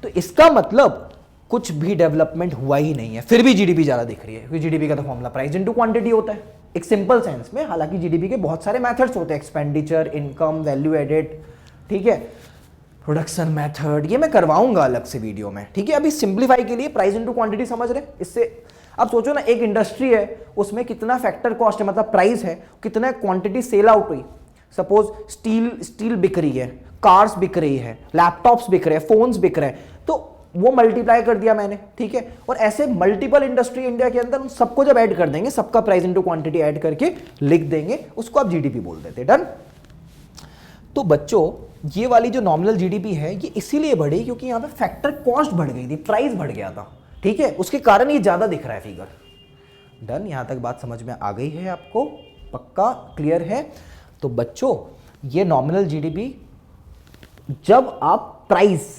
तो इसका मतलब कुछ भी डेवलपमेंट हुआ ही नहीं है, फिर भी जीडीपी ज़्यादा दिख रही है, क्योंकि जीडीपी का तो फॉर्मूला प्राइस इनटू क्वांटिटी होता है एक सिंपल सेंस में। हालांकि जीडीपी के बहुत सारे मेथड्स होते हैं, एक्सपेंडिचर, इनकम, वैल्यू एडेड, ठीक है, प्रोडक्शन मेथड, ये मैं करवाऊंगा अलग से वीडियो में, ठीक है। अभी सिंप्लीफाई के लिए प्राइस इनटू क्वांटिटी समझ रहे, इससे आप सोचो ना, एक इंडस्ट्री है उसमें कितना फैक्टर कॉस्ट है, मतलब प्राइस है, कितना क्वांटिटी सेल आउट हुई। सपोज स्टील बिक रही है, कार्स बिक रही है, लैपटॉप्स बिक रहे हैं, फोन्स बिक रहे हैं, तो वो मल्टीप्लाई कर दिया मैंने, ठीक है। और ऐसे मल्टीपल इंडस्ट्री इंडिया के अंदर, उन सबको जब ऐड कर देंगे, सबका प्राइस इनटू क्वांटिटी ऐड करके लिख देंगे, उसको आप जीडीपी बोल देते, डन। तो बच्चों, ये वाली जो नॉमिनल जीडीपी है ये इसीलिए बढ़ी क्योंकि यहां पे फैक्टर कॉस्ट बढ़ गई थी, प्राइस बढ़ गया था, ठीक है, उसके कारण ये ज्यादा दिख रहा है फिगर, डन। यहां तक बात समझ में आ गई है आपको, पक्का क्लियर है। तो बच्चों, ये नॉमिनल जीडीपी जब आप प्राइस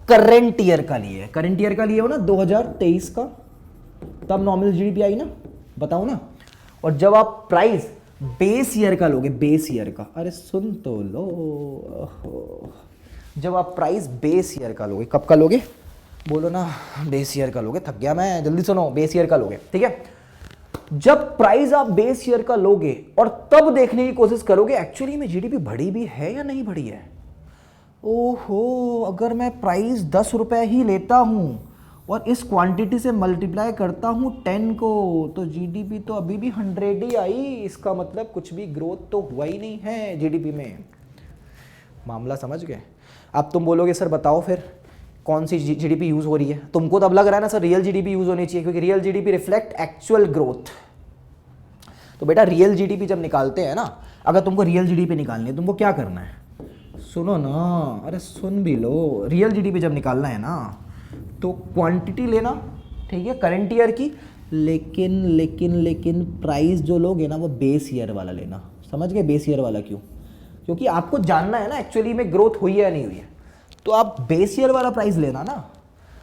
करंट ईयर का लिए, करंट ईयर का लिए हो ना 2023 का, तब नॉमिनल जीडीपी आई ना, बताओ ना। और जब आप प्राइस बेस ईयर का लोगे, बेस ईयर का, अरे सुन तो लो, जब आप प्राइस बेस ईयर का लोगे, कब का लोगे, बोलो ना, बेस ईयर का लोगे, थक गया मैं, जल्दी सुनो, बेस ईयर का लोगे, ठीक है। जब प्राइस आप बेस ईयर का लोगे और तब देखने की कोशिश करोगे एक्चुअली में जीडीपी बढ़ी भी है या नहीं बढ़ी है। ओहो, अगर मैं प्राइस 10 रुपए ही लेता हूं और इस क्वांटिटी से मल्टीप्लाई करता हूं 10 को, तो जीडीपी तो अभी भी 100 ही आई, इसका मतलब कुछ भी ग्रोथ तो हुआ ही नहीं है जीडीपी में। मामला समझ गए। अब तुम बोलोगे सर बताओ फिर कौन सी जीडीपी यूज हो रही है, तुमको तो अब लग रहा है ना सर रियल जीडीपी यूज होनी चाहिए, क्योंकि real GDP reflect actual growth. तो बेटा रियल जीडीपी जब निकालते हैं ना, अगर तुमको रियल जीडीपी निकालनी है, तुमको क्या करना है, सुनो ना, अरे सुन भी लो, रियल जीडीपी जब निकालना है ना, तो क्वांटिटी लेना, ठीक है, करंट ईयर की, लेकिन लेकिन लेकिन प्राइस जो लोगे ना वो बेस ईयर वाला लेना, समझ गए, बेस ईयर वाला क्यों, क्योंकि आपको जानना है ना एक्चुअली में ग्रोथ हुई है या नहीं हुई है, तो आप बेस ईयर वाला प्राइस लेना ना।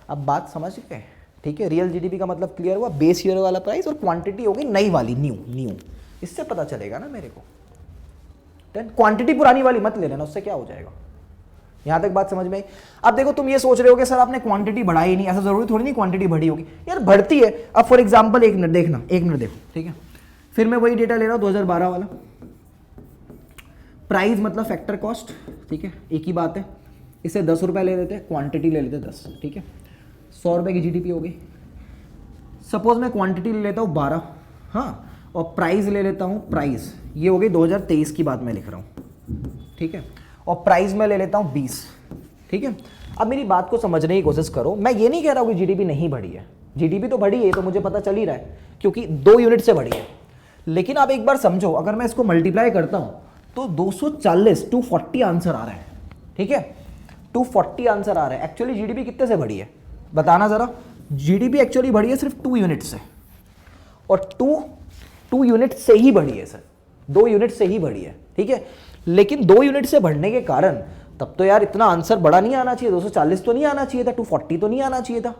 अब बात समझ गए, ठीक है। रियल जीडीपी का मतलब क्लियर हुआ, बेस ईयर वाला प्राइस, और क्वांटिटी होगी नई वाली, न्यू, इससे पता चलेगा ना मेरे को। क्वांटिटी पुरानी वाली मत ले लेना, उससे क्या हो जाएगा। यहां तक बात समझ में आई। अब देखो, तुम ये सोच रहे हो कि सर आपने क्वांटिटी बढ़ाई नहीं, ऐसा जरूरी थोड़ी नहीं क्वांटिटी बढ़ी होगी, यार बढ़ती है। अब फॉर एग्जांपल एक मिनट देखना, एक मिनट देखो, ठीक है, फिर मैं वही डेटा ले रहा हूं 2012 वाला, प्राइस मतलब फैक्टर कॉस्ट, ठीक है, एक ही बात है। इसे 10 रुपए ले लेते हैं, क्वांटिटी ले लेते हैं 10, ठीक है, 100 रुपए की जीडीपी हो गई। सपोज मैं क्वांटिटी ले लेता हूँ 12, हाँ, और प्राइस ले लेता हूँ, प्राइस ये हो गई 2023 की बात मैं लिख रहा हूँ, ठीक है, और प्राइस में ले लेता हूँ 20, ठीक है। अब मेरी बात को समझने की कोशिश करो, मैं ये नहीं कह रहा हूँ कि जीडीपी नहीं बढ़ी है, जीडीपी तो बढ़ी है, तो मुझे पता चल ही रहा है क्योंकि 2 यूनिट से बढ़ी है। लेकिन आप एक बार समझो, अगर मैं इसको मल्टीप्लाई करता हूँ तो 240 240 आंसर आ रहा है, ठीक है, 240 आंसर आ रहा है। एक्चुअली जीडीपी कितने से बढ़ी है बताना जरा। जीडीपी एक्चुअली बढ़ी है सिर्फ 2 यूनिट से, और 2 यूनिट से ही बढ़ी है सर, 2 यूनिट से ही बढ़ी है, ठीक है। लेकिन 2 यूनिट से बढ़ने के कारण तब तो यार इतना आंसर बड़ा नहीं आना चाहिए, 240 तो नहीं आना चाहिए था, 240 तो नहीं आना चाहिए था।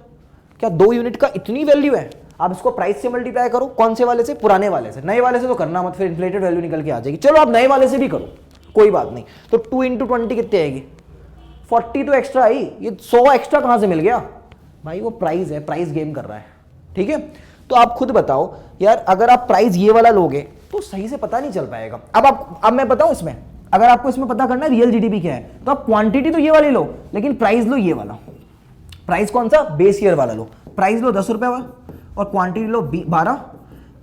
क्या 2 यूनिट का इतनी वैल्यू है? आप इसको प्राइस से मल्टीप्लाई करो, कौन से वाले से, पुराने वाले से, नए वाले से तो करना मत, फिर इन्फ्लेटेड वैल्यू निकल के आ जाएगी। चलो आप नए वाले से भी करो, कोई बात नहीं। तो 2 × 20 कितनी आएगी, 40 तो एक्स्ट्रा आई, ये 100 एक्स्ट्रा कहां से मिल गया भाई, वो प्राइस है, प्राइस गेम कर रहा है, ठीक है। तो आप खुद बताओ यार, अगर आप प्राइस ये वाला लोगे तो सही से पता नहीं चल पाएगा। अब मैं बताऊं, इसमें अगर आपको इसमें पता करना है रियल जीडीपी क्या है, तो आप क्वांटिटी तो ये वाली लो, लेकिन प्राइस लो ये वाला। प्राइस कौन सा, बेस ईयर वाला लो। प्राइस लो 10 रुपए वाला और क्वांटिटी लो 12।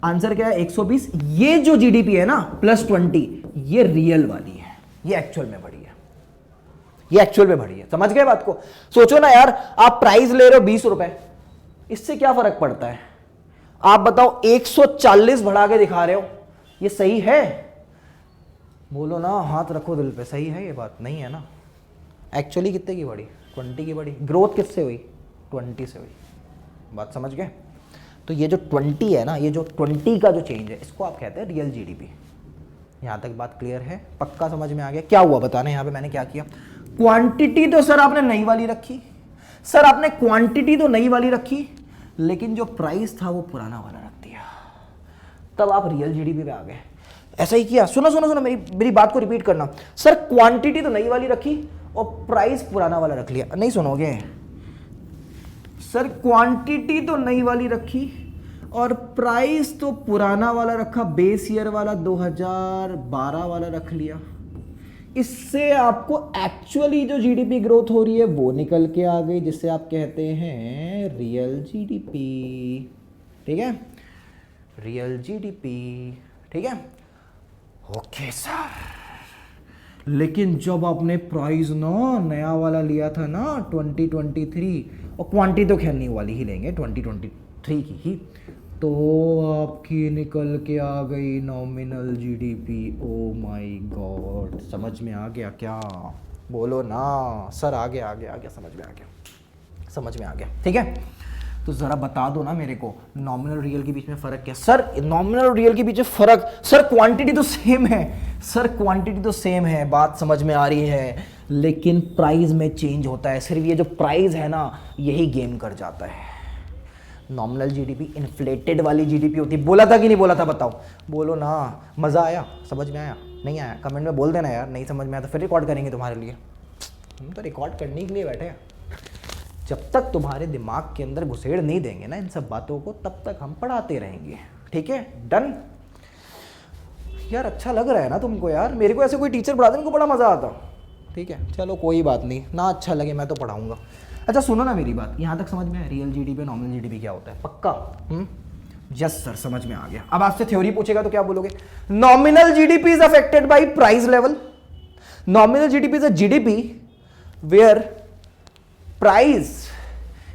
आंसर क्या है, 120। ये जो जीडीपी है ना +20, ये रियल वाली है, ये एक्चुअल में बढ़ी है, ये एक्चुअल में बढ़ी है। समझ गए बात को। सोचो ना यार, आप प्राइस ले रहे हो 20 रुपए, इससे क्या फर्क पड़ता है आप बताओ, 140 बढ़ा के दिखा रहे हो, ये सही है? बोलो ना, हाथ रखो दिल पे, सही है ये बात? नहीं है ना। एक्चुअली कितने की बढ़ी, 20 की बढ़ी। ग्रोथ किससे हुई, 20 से हुई। बात समझ गए? तो ये जो 20 है ना, ये जो 20 का जो चेंज है, इसको आप कहते हैं रियल जीडीपी। यहाँ तक बात क्लियर है? पक्का समझ में आ गया? क्या हुआ बताना, यहाँ पे मैंने क्या किया, क्वांटिटी तो सर आपने नई वाली रखी, सर आपने क्वांटिटी तो नई वाली रखी, लेकिन जो प्राइस था वो पुराना वाला रख दिया, तब आप रियल जीडीपी पे आ गए। ऐसा ही किया। सुनो सुनो सुनो, मेरी बात को रिपीट करना। सर क्वांटिटी तो नई वाली रखी और प्राइस पुराना वाला रख लिया, नहीं सुनोगे? सर क्वांटिटी तो नई वाली रखी और प्राइस तो पुराना वाला रखा, बेस ईयर वाला 2012 वाला रख लिया। इससे आपको एक्चुअली जो जीडीपी ग्रोथ हो रही है वो निकल के आ गई, जिससे आप कहते हैं रियल जीडीपी। ठीक है, रियल जीडीपी। ठीक है, ओके सर। लेकिन जब आपने प्राइस ना नया वाला लिया था ना 2023, और क्वांटिटी तो खैर नहीं वाली ही लेंगे 2023 की ही, तो आपकी निकल के आ गई nominal GDP. Oh my God, समझ में आ गया क्या? बोलो ना सर, आ गया समझ में आ गया, समझ में आ गया। ठीक है, तो ज़रा बता दो ना मेरे को, नॉमिनल रियल के बीच में फ़र्क क्या? सर नॉमिनल रियल के बीच में फ़र्क, सर क्वांटिटी तो सेम है, सर क्वांटिटी तो सेम है, बात समझ में आ रही है, लेकिन प्राइस में चेंज होता है। सिर्फ ये जो प्राइस है ना, यही गेम कर जाता है। नॉमिनल जीडीपी इन्फ्लेटेड वाली जीडीपी होती है। बोला था कि नहीं बोला था? बताओ, बोलो ना। मज़ा आया? समझ में आया? नहीं आया? कमेंट में बोल देना यार। नहीं समझ में आया तो फिर रिकॉर्ड करेंगे तुम्हारे लिए। हम तो रिकॉर्ड करने के लिए बैठे हैं। जब तक तुम्हारे दिमाग के अंदर घुसेड़ नहीं देंगे ना इन सब बातों को, तब तक हम पढ़ाते रहेंगे। ठीक है, डन? यार अच्छा लग रहा है ना तुमको? यार मेरे को ऐसे कोई टीचर पढ़ाते उनको बड़ा मज़ा आता। ठीक है, चलो कोई बात नहीं, ना अच्छा लगे मैं तो पढ़ाऊँगा। अच्छा सुनो ना मेरी बात, यहाँ तक समझ में है रियल जीडीपी नॉमिनल जीडीपी क्या होता है? पक्का? यस सर, समझ में आ गया। अब आपसे थ्योरी पूछेगा तो क्या बोलोगे? Nominal GDP is affected by price level. Nominal GDP is a GDP where price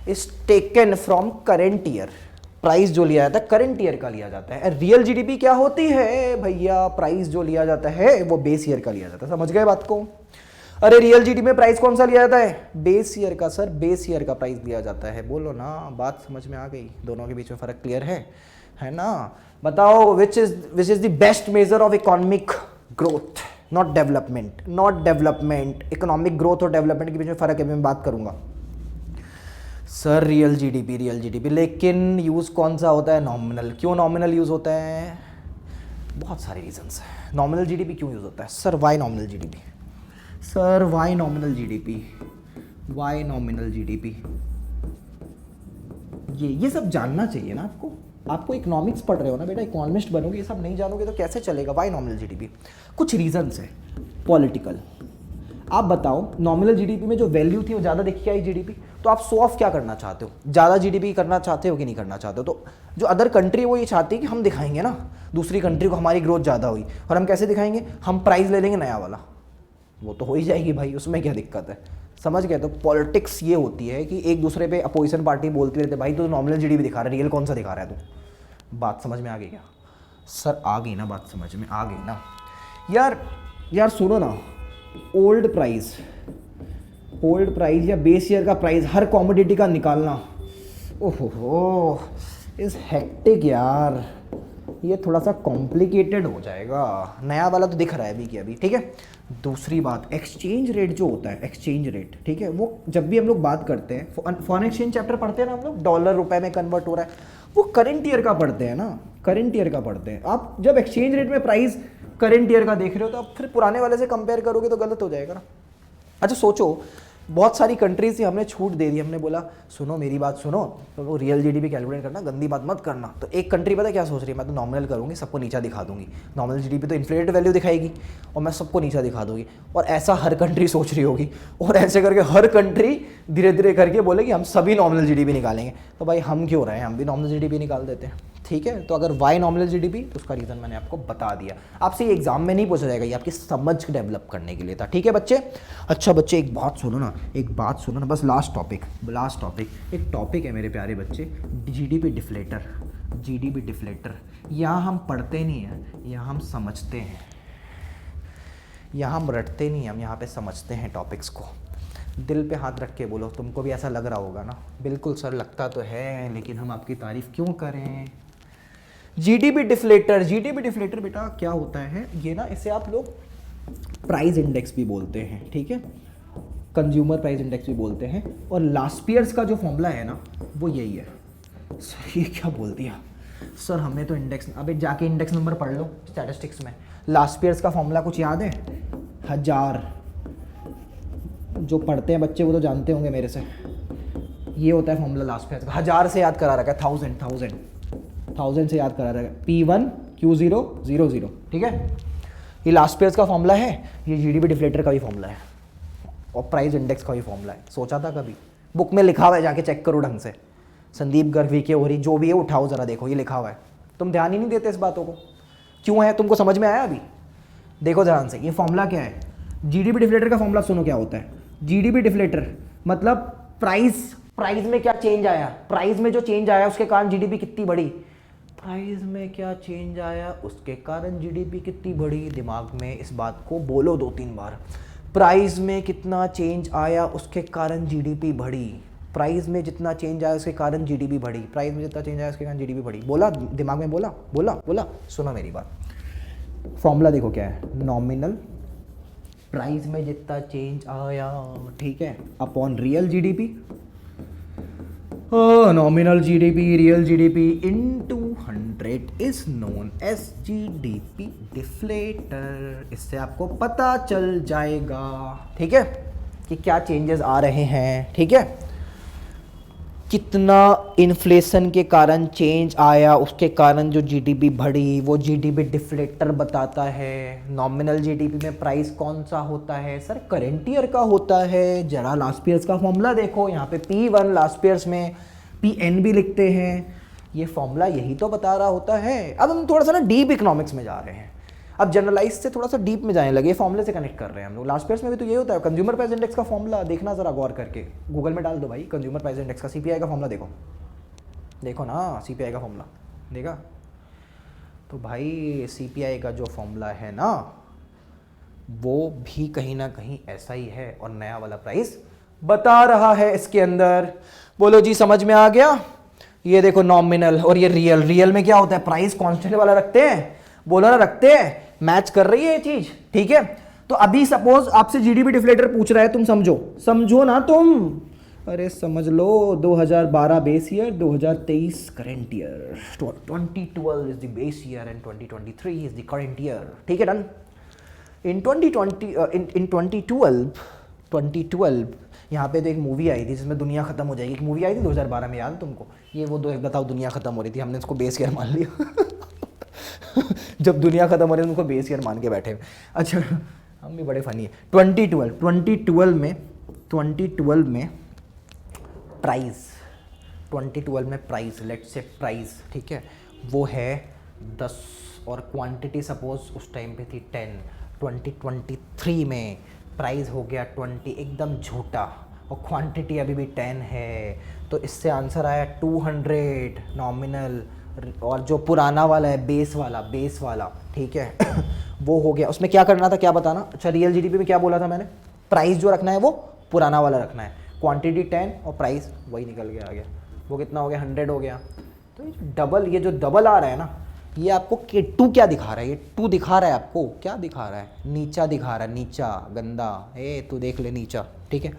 is taken from current year. Price जो लिया जाता है करंट ईयर का लिया जाता है। रियल जीडीपी क्या होती है भैया? प्राइस जो लिया जाता है वो बेस ईयर का लिया जाता है। समझ गए बात को? अरे रियल जीडीपी में प्राइस कौन सा लिया जाता है? बेस ईयर का। सर बेस ईयर का प्राइस लिया जाता है। बोलो ना, बात समझ में आ गई? दोनों के बीच में फर्क क्लियर है ना? बताओ which is the best measure of economic growth, not development. Not development, economic growth और डेवलपमेंट के बीच में फर्क है, मैं बात करूंगा। सर रियल जीडीपी, लेकिन यूज़ कौन सा होता है? नॉमिनल। क्यों नॉमिनल यूज़ होता है? बहुत सारे रीजंस हैं। नॉमिनल जीडीपी क्यों यूज़ होता है? Sir why nominal GDP? Sir why nominal GDP? Why nominal GDP? ये सब जानना चाहिए ना आपको। आपको इकोनॉमिक्स पढ़ रहे हो ना बेटा, इकोनॉमिस्ट बनोगे, ये सब नहीं जानोगे तो कैसे चलेगा? Why nominal GDP? कुछ रीजंस है पॉलिटिकल। आप बताओ, नॉमिनल जीडीपी में जो वैल्यू थी वो ज़्यादा देखी आई जीडीपी, तो आप शो ऑफ क्या करना चाहते हो? ज़्यादा जीडीपी करना चाहते हो कि नहीं करना चाहते हो? तो जो अदर कंट्री है वो ये चाहती है कि हम दिखाएंगे ना दूसरी कंट्री को हमारी ग्रोथ ज़्यादा हुई, और हम कैसे दिखाएंगे? हम प्राइस ले लेंगे नया वाला, वो तो हो ही जाएगी भाई, उसमें क्या दिक्कत है? समझ गए? तो पॉलिटिक्स ये होती है कि एक दूसरे पे अपोजिशन पार्टी बोलती रहती है भाई तो नॉमिनल जीडीपी दिखा रहा है, रियल कौन सा दिखा रहा है तू? बात समझ में आ गई क्या? सर आ गई ना, बात समझ में आ गई ना? यार सुनो ना, ओल्ड प्राइस या बेस ईयर का प्राइस हर कॉमोडिटी का निकालना, ओहो इस हेक्टिक यार, ये थोड़ा सा कॉम्प्लिकेटेड हो जाएगा। नया वाला तो दिख रहा है अभी की अभी। ठीक है, दूसरी बात, एक्सचेंज रेट जो होता है, एक्सचेंज रेट, ठीक है, वो जब भी हम लोग बात करते हैं, फॉरेन एक्सचेंज चैप्टर पढ़ते हैं ना हम लोग, डॉलर रुपए में कन्वर्ट हो रहा है, वो करंट ईयर का पढ़ते हैं ना, करंट ईयर का पढ़ते हैं। आप जब एक्सचेंज रेट में प्राइस करंट ईयर का देख रहे हो तो आप फिर पुराने वाले से कंपेयर करोगे तो गलत हो जाएगा ना। अच्छा सोचो, बहुत सारी कंट्रीज से हमने छूट दे दी, हमने बोला सुनो मेरी बात सुनो, तो वो रियल जीडीपी कैलकुलेट करना, गंदी बात मत करना। तो एक कंट्री पता क्या सोच रही है? मैं तो नॉमिनल करूंगी, सबको नीचा दिखा दूंगी, नॉमिनल जीडीपी तो इन्फ्लेटेड वैल्यू दिखाएगी और मैं सबको नीचा दिखा दूंगी। और ऐसा हर कंट्री सोच रही होगी, और ऐसे करके हर कंट्री धीरे धीरे करके बोलेगी हम सभी नॉमिनल जीडीपी निकालेंगे। तो भाई हम क्यों रहे हैं, हम भी नॉमिनल जीडीपी निकाल देते हैं। ठीक है, तो अगर वाई नॉमिनल जीडीपी, तो उसका रीज़न मैंने आपको बता दिया। आपसे ये एग्जाम में नहीं पूछा जाएगा, ये आपकी समझ डेवलप करने के लिए था। ठीक है बच्चे? अच्छा बच्चे एक बात सुनो ना, बस लास्ट टॉपिक, एक टॉपिक है मेरे प्यारे बच्चे, जीडीपी डिफ्लेटर। यहाँ हम पढ़ते नहीं हैं, यहाँ हम समझते हैं, यहाँ हम रटते नहीं, हम यहाँ पे समझते हैं टॉपिक्स को। दिल पे हाथ रख के बोलो, तुमको भी ऐसा लग रहा होगा ना? बिल्कुल सर लगता तो है, लेकिन हम आपकी तारीफ क्यों करें? जीडीपी डिफ्लेटर, जीडीपी डिफ्लेटर बेटा क्या होता है ये ना, इसे आप लोग प्राइस इंडेक्स भी बोलते हैं, ठीक है, कंज्यूमर प्राइस इंडेक्स भी बोलते हैं। और लास्पियर्स का जो फॉर्मूला है ना वो यही है। सर ये क्या बोल दिया सर, हमें तो इंडेक्स, अबे जाके इंडेक्स नंबर पढ़ लो स्टैटिस्टिक्स में। लास्पियर्स का फॉर्मूला कुछ याद है? 1000, जो पढ़ते हैं बच्चे वो तो जानते होंगे मेरे से, ये होता है फॉर्मूला लास्पियर्स का। 1000 से याद करा रखा है, 1000 से याद करा रखा है, P1Q000, ठीक है। ये लास्पियर्स का फॉर्मूला है, ये जीडीपी डिफ्लेटर का भी फॉर्मूला है, और प्राइस इंडेक्स का भी फॉर्मूला है। सोचा था कभी? बुक में लिखा हुआ है, जाके चेक करो ढंग से। संदीप गर्ग, वीके ओहरी, जो भी है उठाओ जरा, देखो ये लिखा हुआ है। तुम ध्यान ही नहीं देते इस बातों को, क्यों है? तुमको समझ में आया अभी? देखो ध्यान से, ये फॉर्मूला क्या है? जीडीपी डिफ्लेटर का फॉर्मूला सुनो क्या होता है। जीडीपी डिफ्लेटर मतलब प्राइस में क्या चेंज आया, प्राइस में जो चेंज आया उसके कारण जीडीपी कितनी बढ़ी, प्राइस में क्या चेंज आया उसके कारण जीडीपी कितनी बढ़ी। दिमाग में इस बात को बोलो 2-3 बार। प्राइस में कितना चेंज आया उसके कारण जीडीपी बढ़ी, प्राइस में जितना चेंज आया उसके कारण जीडीपी बढ़ी, प्राइस में जितना चेंज आया उसके कारण जीडीपी बढ़ी। बोला दिमाग में, बोला। सुनो मेरी बात, फॉर्मूला देखो क्या है। नॉमिनल प्राइस में जितना चेंज आया, ठीक है, upon real GDP, nominal GDP, real GDP into 100 is known as GDP deflator. इससे आपको पता चल जाएगा, ठीक है, कि क्या चेंजेस आ रहे हैं, ठीक है, कितना इन्फ्लेशन के कारण चेंज आया, उसके कारण जो जीडीपी बढ़ी, वो जीडीपी डिफ्लेटर बताता है। नॉमिनल जीडीपी में प्राइस कौन सा होता है? सर करेंट ईयर का होता है। जरा लास्ट ईयर्स का फॉर्मूला देखो, यहाँ पे P1 लास्ट ईयर्स में, PN भी लिखते हैं, ये फॉर्मूला यही तो बता रहा होता है। अब हम थोड़ा सा ना डीप इकोनॉमिक्स में जा रहे हैं, अब जनरलाइज से थोड़ा सा डीप में जाने लगे, फॉर्मूले से कनेक्ट कर रहे हैं हम लोग। लास्ट ईयर्स में भी तो ये होता है। कंज्यूमर प्राइस इंडेक्स का फॉर्मूला देखना जरा गौर करके, गूगल में डाल दो भाई, कंज्यूमर प्राइस इंडेक्स का सीपीआई का फॉर्मूला देखो ना, सीपीआई का फॉर्मूला देखा तो भाई, सीपीआई का जो फॉर्मूला है ना वो भी कहीं ना कहीं ऐसा ही है, और नया वाला प्राइस बता रहा है इसके अंदर। बोलो जी समझ में आ गया? ये देखो नॉमिनल और ये रियल में क्या होता है? प्राइस कांस्टेंट वाला रखते हैं, बोलो ना रखते हैं, मैच कर रही है ये चीज, ठीक है। तो अभी सपोज आपसे जीडीपी डिफ्लेटर पूछ रहा है, तुम समझो ना तुम, अरे समझ लो 2012 base year, 2023 current year, 2012 is the base year and 2023 is the current year, ठीक है, डन। इन 2012 यहाँ पे तो एक मूवी आई थी जिसमें दुनिया खत्म हो जाएगी, एक मूवी आई थी 2012 में, याद तुमको? ये वो दो बताओ, दुनिया खत्म हो रही थी, हमने इसको बेस ईयर मान लिया जब दुनिया खत्म हो रही है उनको बेस ईयर मान के बैठे। अच्छा हम भी बड़े फनी है। 2012 में प्राइस, 2012 में प्राइस, लेट्स से प्राइस, ठीक है, वो है 10 और क्वांटिटी सपोज उस टाइम पे थी 10। 2023 में प्राइस हो गया 20, एकदम झूठा, और क्वांटिटी अभी भी 10 है, तो इससे आंसर आया 200 नॉमिनल। और जो पुराना वाला है बेस वाला, ठीक है वो हो गया। उसमें क्या करना था, क्या बताना? अच्छा रियल जीडीपी में क्या बोला था मैंने? प्राइस जो रखना है वो पुराना वाला रखना है, क्वांटिटी 10 और प्राइस वही निकल के आ गया, वो कितना हो गया? 100 हो गया। तो ये जो डबल आ रहा है ना, ये आपको टू क्या दिखा रहा है? ये टू दिखा रहा है आपको, क्या दिखा रहा है? नीचा दिखा रहा है, नीचा गंदा, तू देख ले नीचा, ठीक है।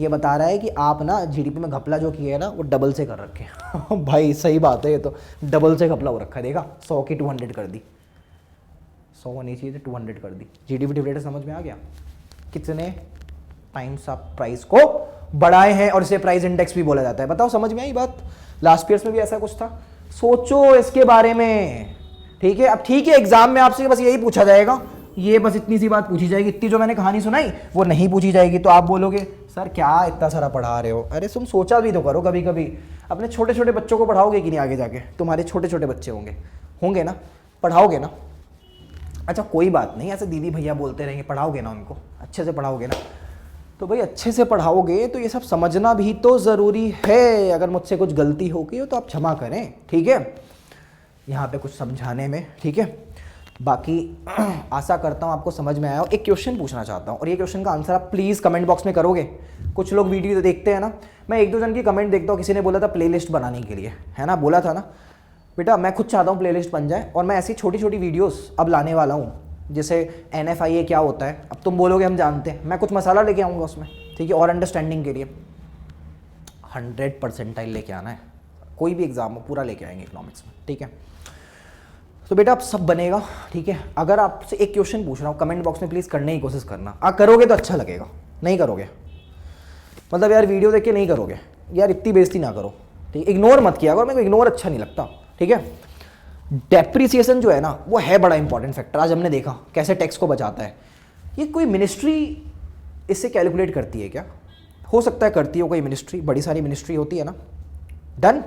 ये बता रहा है कि आप ना जीडीपी में घपला जो किया है ना वो डबल से कर रखे हैं भाई सही बात है, ये तो डबल से घपला हो रखा है, देखा? 100 की 200 कर दी, 100 होनी चाहिए तो 200 कर दी। जीडीपी डिफ्लेटर समझ में आ गया? कितने टाइम्स आप प्राइस को बढ़ाए हैं, और इसे प्राइस इंडेक्स भी बोला जाता है। बताओ समझ में आई बात? लास्ट ईयर्स में भी ऐसा कुछ था, सोचो इसके बारे में, ठीक है। अब ठीक है, एग्जाम में आपसे बस यही पूछा जाएगा, ये बस इतनी सी बात पूछी जाएगी, इतनी जो मैंने कहानी सुनाई वो नहीं पूछी जाएगी, तो आप बोलोगे सर क्या इतना सारा पढ़ा रहे हो। अरे तुम सोचा भी तो करो कभी कभी, अपने छोटे छोटे बच्चों को पढ़ाओगे कि नहीं आगे जाके? तुम्हारे छोटे छोटे बच्चे होंगे ना, पढ़ाओगे ना? अच्छा कोई बात नहीं, ऐसे दीदी भैया बोलते रहेंगे, पढ़ाओगे ना उनको, अच्छे से पढ़ाओगे ना? तो भाई अच्छे से पढ़ाओगे तो ये सब समझना भी तो ज़रूरी है। अगर मुझसे कुछ गलती हो गई हो तो आप क्षमा करें, ठीक है, यहाँ पे कुछ समझाने में, ठीक है। बाकी आशा करता हूँ आपको समझ में आया हो। एक क्वेश्चन पूछना चाहता हूँ और ये क्वेश्चन का आंसर आप प्लीज़ कमेंट बॉक्स में करोगे। कुछ लोग वीडियो तो देखते हैं ना, मैं एक दो जन की कमेंट देखता हूँ, किसी ने बोला था प्लेलिस्ट बनाने के लिए, है ना, बोला था ना बेटा, मैं खुद चाहता हूँ प्लेलिस्ट बन जाए और मैं ऐसी छोटी छोटी वीडियोस अब लाने वाला हूँ। जैसे NFIA क्या होता है, अब तुम बोलोगे हम जानते हैं, मैं कुछ मसाला लेके आऊँगा उसमें, ठीक है, और अंडरस्टैंडिंग के लिए 100% लेके आना है, कोई भी एग्जाम हो पूरा लेके आएंगे इकोनॉमिक्स में, ठीक है। तो बेटा अब सब बनेगा, ठीक है। अगर आपसे एक क्वेश्चन पूछ रहा हूँ, कमेंट बॉक्स में प्लीज़ करने की कोशिश करना। करोगे तो अच्छा लगेगा, नहीं करोगे मतलब यार वीडियो देख के नहीं करोगे यार, इतनी बेइज्जती ना करो, ठीक है। इग्नोर मत किया करो, मेरे को इग्नोर अच्छा नहीं लगता, ठीक है। डेप्रिसिएशन जो है ना वो है बड़ा इंपॉर्टेंट फैक्टर। आज हमने देखा कैसे टैक्स को बचाता है। ये कोई मिनिस्ट्री इससे कैलकुलेट करती है क्या? हो सकता है करती हो कोई मिनिस्ट्री, बड़ी सारी मिनिस्ट्री होती है ना, डन।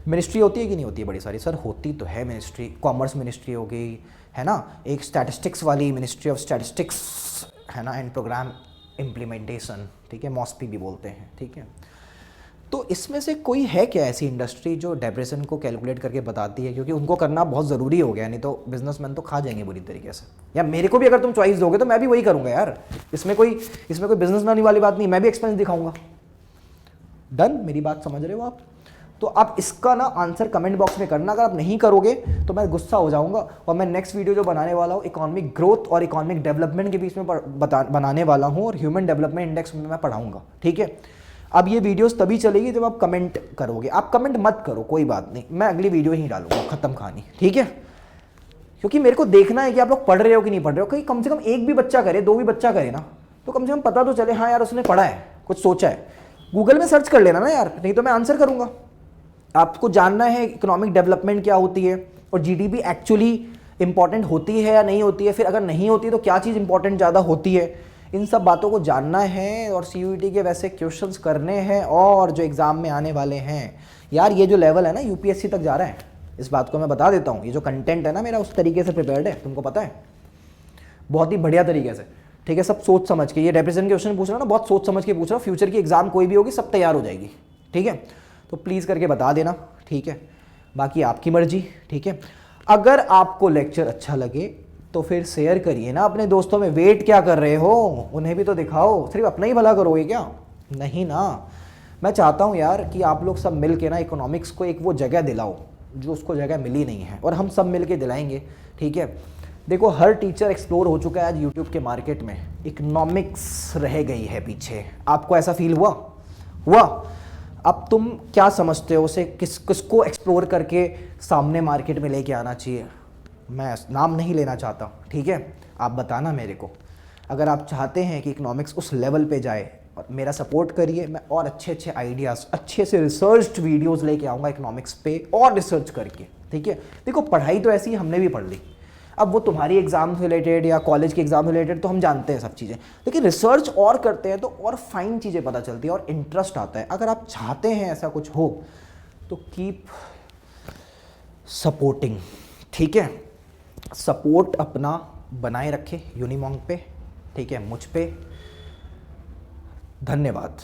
मिनिस्ट्री होती है कि नहीं होती है बड़ी सारी? सर होती तो है मिनिस्ट्री, कॉमर्स मिनिस्ट्री हो गई, है ना, एक स्टैटिस्टिक्स वाली मिनिस्ट्री ऑफ स्टैटिस्टिक्स, है ना, एंड प्रोग्राम इम्प्लीमेंटेशन, ठीक है, मॉस्पी भी बोलते हैं, ठीक है। तो इसमें से कोई है क्या ऐसी इंडस्ट्री जो डेप्रेशन को कैलकुलेट करके बताती है? क्योंकि उनको करना बहुत ज़रूरी हो गया, नहीं तो बिजनेसमैन तो खा जाएंगे बुरी तरीके से। या मेरे को भी अगर तुम चॉइस दोगे तो मैं भी वही करूँगा यार, इसमें कोई बिजनेसमैन वाली बात नहीं, मैं भी एक्सपेंस दिखाऊंगा। डन, मेरी बात समझ रहे हो आप? तो आप इसका ना आंसर कमेंट बॉक्स में करना। अगर आप नहीं करोगे तो मैं गुस्सा हो जाऊंगा और मैं नेक्स्ट वीडियो जो बनाने वाला हूँ इकोनॉमिक ग्रोथ और इकोनॉमिक डेवलपमेंट के बीच में बनाने वाला हूँ, और ह्यूमन डेवलपमेंट इंडेक्स में मैं पढ़ाऊंगा, ठीक है। अब ये वीडियोस तभी चलेगी जब आप कमेंट करोगे। आप कमेंट मत करो, कोई बात नहीं, मैं अगली वीडियो ही डालूंगा, खत्म कहानी, ठीक है। क्योंकि मेरे को देखना है कि आप लोग पढ़ रहे हो कि नहीं पढ़ रहे हो। कहीं कम से कम एक भी बच्चा करे, दो भी बच्चा करे ना, तो कम से कम पता तो चले हाँ यार उसने पढ़ा है, कुछ सोचा है। गूगल में सर्च कर लेना ना यार, नहीं तो मैं आंसर करूंगा। आपको जानना है इकोनॉमिक डेवलपमेंट क्या होती है और जीडीपी एक्चुअली इंपॉर्टेंट होती है या नहीं होती है, फिर अगर नहीं होती तो क्या चीज़ इंपॉर्टेंट ज़्यादा होती है, इन सब बातों को जानना है। और CUET के वैसे क्वेश्चंस करने हैं और जो एग्ज़ाम में आने वाले हैं यार, ये जो लेवल है ना UPSC तक जा रहा है, इस बात को मैं बता देता हूँ। ये जो कंटेंट है ना मेरा उस तरीके से प्रिपेयर्ड है, तुमको पता है, बहुत ही बढ़िया तरीके से, ठीक है। सब सोच समझ के, ये रिप्रेजेंट क्वेश्चन पूछ रहा ना, बहुत सोच समझ के पूछ रहा हूँ। फ्यूचर की एग्जाम कोई भी होगी सब तैयार हो जाएगी, ठीक है। तो प्लीज़ करके बता देना, ठीक है। बाकी आपकी मर्जी, ठीक है। अगर आपको लेक्चर अच्छा लगे तो फिर शेयर करिए ना अपने दोस्तों में। वेट क्या कर रहे हो, उन्हें भी तो दिखाओ। सिर्फ अपना ही भला करोगे क्या? नहीं ना। मैं चाहता हूँ यार कि आप लोग सब मिल के ना इकोनॉमिक्स को एक वो जगह दिलाओ जो उसको जगह मिली नहीं है, और हम सब मिल के दिलाएंगे, ठीक है। देखो हर टीचर एक्सप्लोर हो चुका है आज यूट्यूब के मार्केट में, इकोनॉमिक्स रह गई है पीछे। आपको ऐसा फील हुआ? अब तुम क्या समझते हो उसे किसको एक्सप्लोर करके सामने मार्केट में लेके आना चाहिए? मैं नाम नहीं लेना चाहता, ठीक है। आप बताना मेरे को, अगर आप चाहते हैं कि इकोनॉमिक्स उस लेवल पे जाए, और मेरा सपोर्ट करिए। मैं और अच्छे आइडियाज़, अच्छे से रिसर्च्ड वीडियोस लेके आऊँगा इकोनॉमिक्स पे, और रिसर्च करके, ठीक है। देखो पढ़ाई तो ऐसी हमने भी पढ़ ली, अब वो तुम्हारी एग्जाम से रिलेटेड या कॉलेज के एग्जाम से रिलेटेड तो हम जानते हैं सब चीज़ें, लेकिन रिसर्च और करते हैं तो और फाइन चीज़ें पता चलती है और इंटरेस्ट आता है। अगर आप चाहते हैं ऐसा कुछ हो तो कीप सपोर्टिंग, ठीक है। सपोर्ट अपना बनाए रखे यूनिमॉन्ग पे, ठीक है, मुझ पे। धन्यवाद।